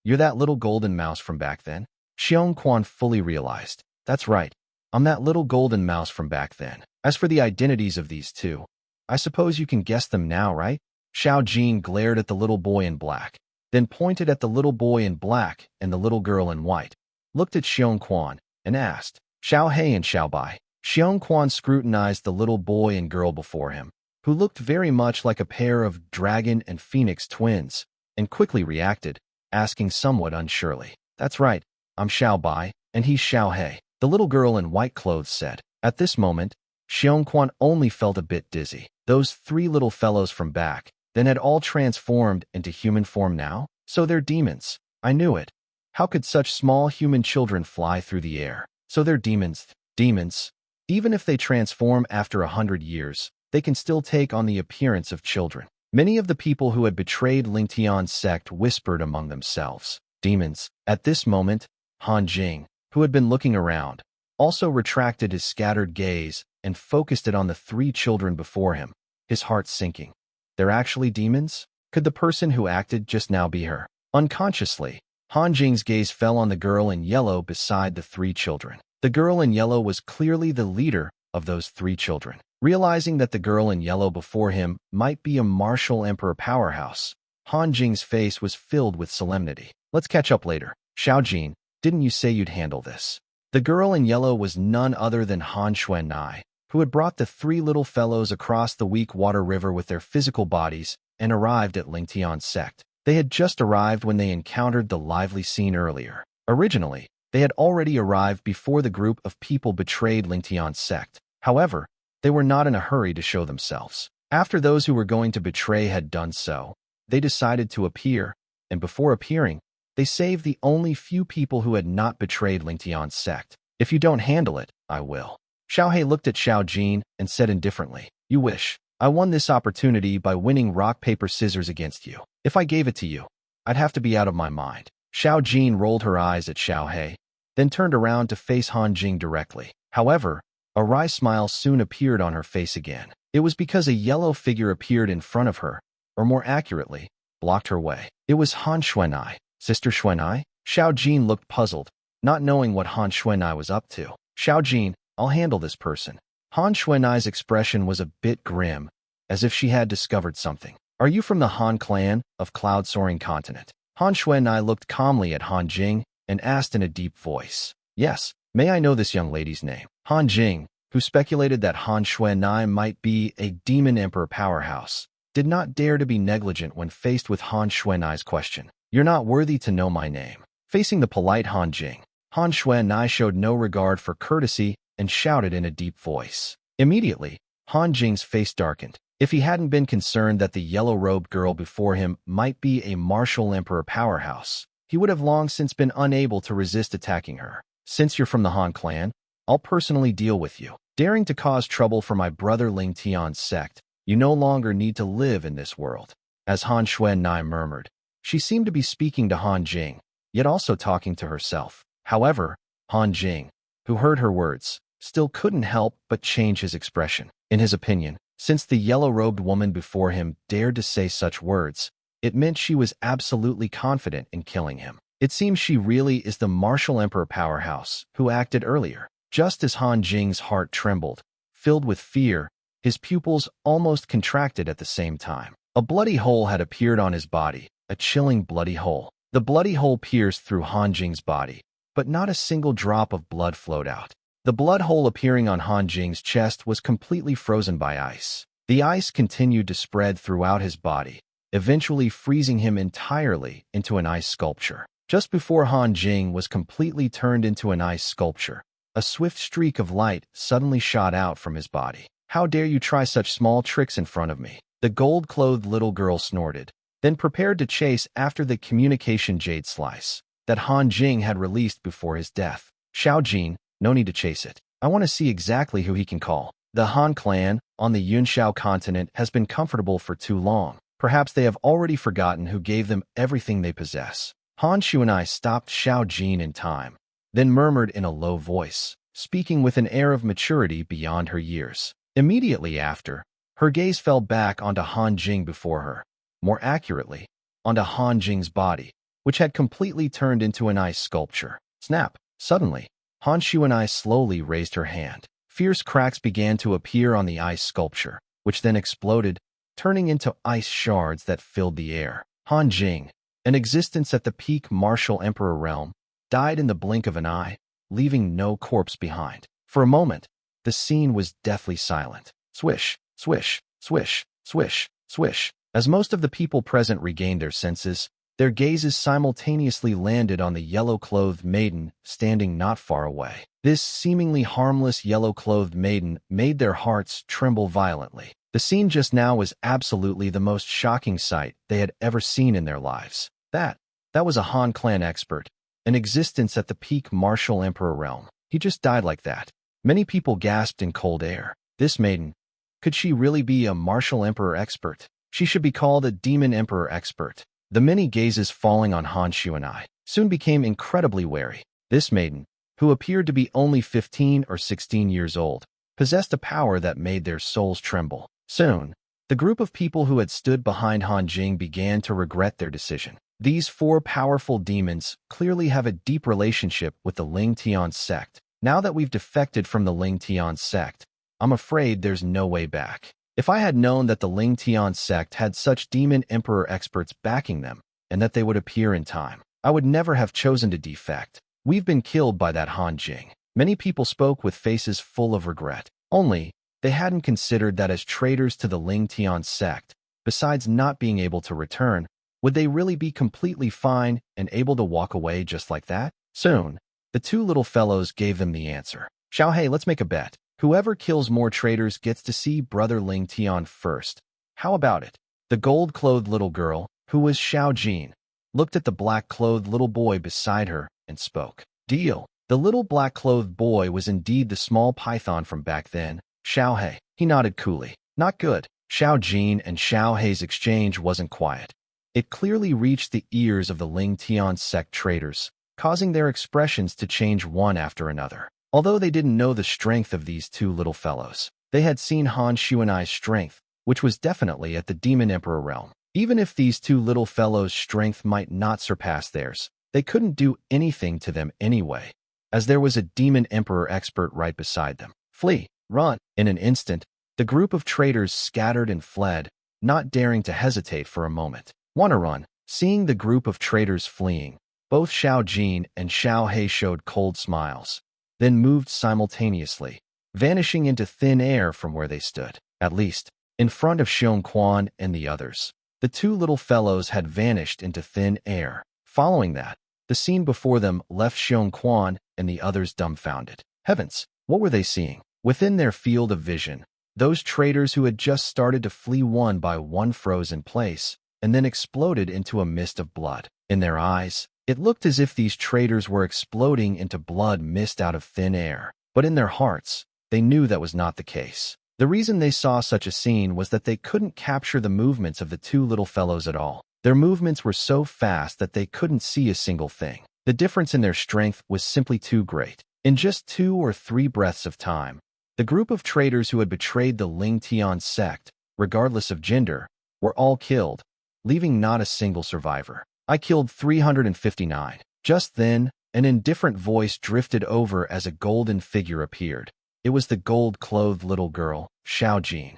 You're that little golden mouse from back then? Xiongquan fully realized. That's right, I'm that little golden mouse from back then. As for the identities of these 2, I suppose you can guess them now, right? Xiaojin glared at the little boy in black, then pointed at the little boy in black and the little girl in white, looked at Xiongquan, and asked, Xiao Hei and Xiao Bai. Xiongquan scrutinized the little boy and girl before him, who looked very much like a pair of dragon and phoenix twins, and quickly reacted, asking somewhat unsurely. That's right, I'm Xiao Bai, and he's Xiao He, the little girl in white clothes said. At this moment, Xiongquan only felt a bit dizzy. Those three little fellows from back, then had all transformed into human form now? So they're demons. I knew it. How could such small human children fly through the air? So they're demons. Demons. Even if they transform after 100 years, they can still take on the appearance of children. Many of the people who had betrayed Lingtian's sect whispered among themselves. Demons. At this moment, Han Jing, who had been looking around, also retracted his scattered gaze and focused it on the three children before him, his heart sinking. They're actually demons? Could the person who acted just now be her? Unconsciously, Han Jing's gaze fell on the girl in yellow beside the three children. The girl in yellow was clearly the leader of those three children. Realizing that the girl in yellow before him might be a martial emperor powerhouse, Han Jing's face was filled with solemnity. Let's catch up later. Xiao Jin, didn't you say you'd handle this? The girl in yellow was none other than Han Xuanai, who had brought the three little fellows across the weak water river with their physical bodies and arrived at Lingtian's sect. They had just arrived when they encountered the lively scene earlier. Originally, they had already arrived before the group of people betrayed Lingtian's sect. However, they were not in a hurry to show themselves. After those who were going to betray had done so, they decided to appear, and before appearing, they saved the only few people who had not betrayed Lingtian's sect. If you don't handle it, I will. Xiao He looked at Xiao Jin and said indifferently, You wish. I won this opportunity by winning rock, paper, scissors against you. If I gave it to you, I'd have to be out of my mind. Xiao Jin rolled her eyes at Xiao He, then turned around to face Han Jing directly. However, a wry smile soon appeared on her face again. It was because a yellow figure appeared in front of her, or more accurately, blocked her way. It was Han Xuanai. Sister Xuanai? Xiao Jin looked puzzled, not knowing what Han Xuanai was up to. Xiao Jin, I'll handle this person. Han Xuanai's expression was a bit grim, as if she had discovered something. Are you from the Han clan of Cloud-Soaring Continent? Han Xuanai looked calmly at Han Jing and asked in a deep voice. Yes, may I know this young lady's name? Han Jing, who speculated that Han Xuanai might be a demon emperor powerhouse, did not dare to be negligent when faced with Han Xuanai's question. You're not worthy to know my name. Facing the polite Han Jing, Han Xuanai showed no regard for courtesy and shouted in a deep voice. Immediately, Han Jing's face darkened. If he hadn't been concerned that the yellow-robed girl before him might be a martial emperor powerhouse, he would have long since been unable to resist attacking her. Since you're from the Han clan, I'll personally deal with you. Daring to cause trouble for my brother Ling Tian's sect, you no longer need to live in this world. As Han Xuanai murmured, she seemed to be speaking to Han Jing, yet also talking to herself. However, Han Jing, who heard her words, still couldn't help but change his expression. In his opinion, since the yellow-robed woman before him dared to say such words, it meant she was absolutely confident in killing him. It seems she really is the martial emperor powerhouse who acted earlier. Just as Han Jing's heart trembled, filled with fear, his pupils almost contracted at the same time. A bloody hole had appeared on his body, a chilling bloody hole. The bloody hole pierced through Han Jing's body, but not a single drop of blood flowed out. The blood hole appearing on Han Jing's chest was completely frozen by ice. The ice continued to spread throughout his body, eventually freezing him entirely into an ice sculpture. Just before Han Jing was completely turned into an ice sculpture, a swift streak of light suddenly shot out from his body. How dare you try such small tricks in front of me? The gold-clothed little girl snorted, then prepared to chase after the communication jade slice that Han Jing had released before his death. Xiao Jin, no need to chase it. I want to see exactly who he can call. The Han clan on the Yunxiao continent has been comfortable for too long. Perhaps they have already forgotten who gave them everything they possess. Han Xuanai stopped Xiao Jin in time, then murmured in a low voice, speaking with an air of maturity beyond her years. Immediately after, her gaze fell back onto Han Jing before her, more accurately, onto Han Jing's body, which had completely turned into an ice sculpture. Snap! Suddenly, Han Xuanai slowly raised her hand. Fierce cracks began to appear on the ice sculpture, which then exploded, turning into ice shards that filled the air. Han Jing, an existence at the peak martial emperor realm, died in the blink of an eye, leaving no corpse behind. For a moment, the scene was deathly silent. Swish, swish, swish, swish, swish. As most of the people present regained their senses, Their gazes simultaneously landed on the yellow-clothed maiden standing not far away. This seemingly harmless yellow-clothed maiden made their hearts tremble violently. The scene just now was absolutely the most shocking sight they had ever seen in their lives. That was a Han clan expert, an existence at the peak Martial Emperor realm. He just died like that. Many people gasped in cold air. This maiden, could she really be a Martial Emperor expert? She should be called a Demon Emperor expert. The many gazes falling on Han Shuanai soon became incredibly wary. This maiden, who appeared to be only 15 or 16 years old, possessed a power that made their souls tremble. Soon, the group of people who had stood behind Han Jing began to regret their decision. These four powerful demons clearly have a deep relationship with the Ling Tian sect. Now that we've defected from the Ling Tian sect, I'm afraid there's no way back. If I had known that the Ling Tian sect had such demon emperor experts backing them, and that they would appear in time, I would never have chosen to defect. We've been killed by that Han Jing. Many people spoke with faces full of regret. Only, they hadn't considered that as traitors to the Ling Tian sect, besides not being able to return, would they really be completely fine and able to walk away just like that? Soon, the two little fellows gave them the answer. Xiaohei, let's make a bet. Whoever kills more traitors gets to see Brother Ling Tian first. How about it? The gold-clothed little girl, who was Xiao Jin, looked at the black-clothed little boy beside her and spoke. Deal. The little black-clothed boy was indeed the small python from back then, Xiaohei. He nodded coolly. Not good. Xiao Jin and Xiaohei's exchange wasn't quiet. It clearly reached the ears of the Ling Tian sect traitors, causing their expressions to change one after another. Although they didn't know the strength of these two little fellows, they had seen Han Shuanai's strength, which was definitely at the Demon Emperor realm. Even if these two little fellows' strength might not surpass theirs, they couldn't do anything to them anyway, as there was a Demon Emperor expert right beside them. Flee! Run! In an instant, the group of traitors scattered and fled, not daring to hesitate for a moment. Wanna run? Seeing the group of traitors fleeing, both Xiao Jin and Xiaohei showed cold smiles, then moved simultaneously, vanishing into thin air from where they stood. At least, in front of Xiong Quan and the others, the two little fellows had vanished into thin air. Following that, the scene before them left Xiong Quan and the others dumbfounded. Heavens, what were they seeing? Within their field of vision, those traitors who had just started to flee one by one froze in place, and then exploded into a mist of blood. In their eyes, it looked as if these traitors were exploding into blood mist out of thin air. But in their hearts, they knew that was not the case. The reason they saw such a scene was that they couldn't capture the movements of the two little fellows at all. Their movements were so fast that they couldn't see a single thing. The difference in their strength was simply too great. In just 2 or 3 breaths of time, the group of traitors who had betrayed the Ling Tian sect, regardless of gender, were all killed, leaving not a single survivor. I killed 359. Just then, an indifferent voice drifted over as a golden figure appeared. It was the gold-clothed little girl, Xiao Jin.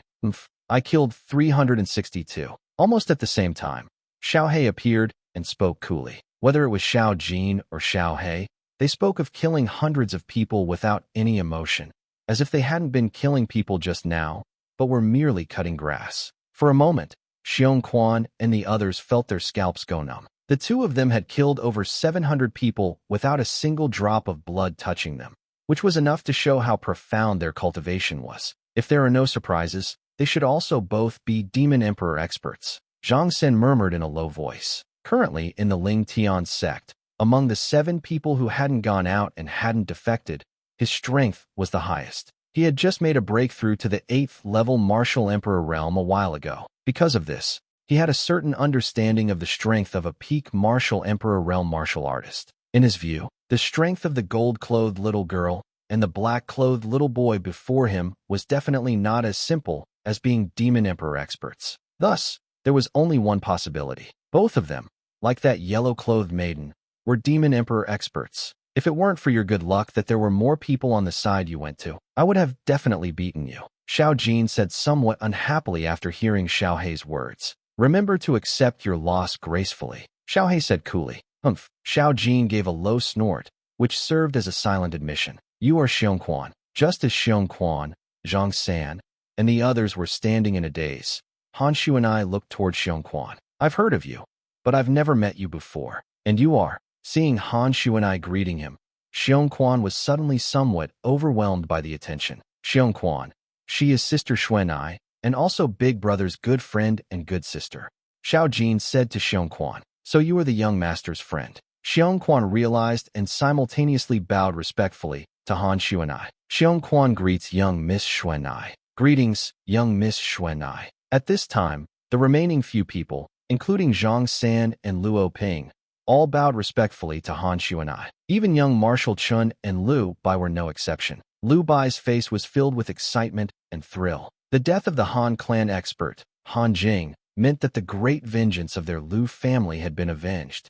I killed 362. Almost at the same time, Xiaohei appeared and spoke coolly. Whether it was Xiao Jin or Xiaohei, they spoke of killing hundreds of people without any emotion, as if they hadn't been killing people just now, but were merely cutting grass. For a moment, Xiong Quan and the others felt their scalps go numb. The two of them had killed over 700 people without a single drop of blood touching them, which was enough to show how profound their cultivation was. If there are no surprises, they should also both be Demon Emperor experts. Zhang Sen murmured in a low voice. Currently in the Ling Tian sect, among the 7 people who hadn't gone out and hadn't defected, his strength was the highest. He had just made a breakthrough to the 8th level Martial Emperor realm a while ago. Because of this, he had a certain understanding of the strength of a peak Martial Emperor realm martial artist. In his view, the strength of the gold-clothed little girl and the black-clothed little boy before him was definitely not as simple as being Demon Emperor experts. Thus, there was only one possibility. Both of them, like that yellow-clothed maiden, were Demon Emperor experts. If it weren't for your good luck that there were more people on the side you went to, I would have definitely beaten you. Xiao Jin said somewhat unhappily after hearing Xiaohei's words. Remember to accept your loss gracefully, Xiaohei said coolly. Humph. Xiao Jin gave a low snort, which served as a silent admission. You are Xiong Quan. Just as Xiong Quan, Zhang San, and the others were standing in a daze, Han Shu and I looked toward Xiong Quan. I've heard of you, but I've never met you before. And you are. Seeing Han Shuanai greeting him, Xiong Quan was suddenly somewhat overwhelmed by the attention. Xiong Quan. She is Sister Xuanai, and also Big Brother's good friend and good sister. Xiao Jin said to Xiong Quan, so you are the young master's friend. Xiong Quan realized and simultaneously bowed respectfully to Han Shuanai. Xiong Quan greets young Miss Xuanai. Greetings, young Miss Xuanai. At this time, the remaining few people, including Zhang San and Luo Ping, all bowed respectfully to Han Shuanai. Even young Marshal Chun and Liu Bai were no exception. Liu Bai's face was filled with excitement and thrill. The death of the Han clan expert, Han Jing, meant that the great vengeance of their Liu family had been avenged.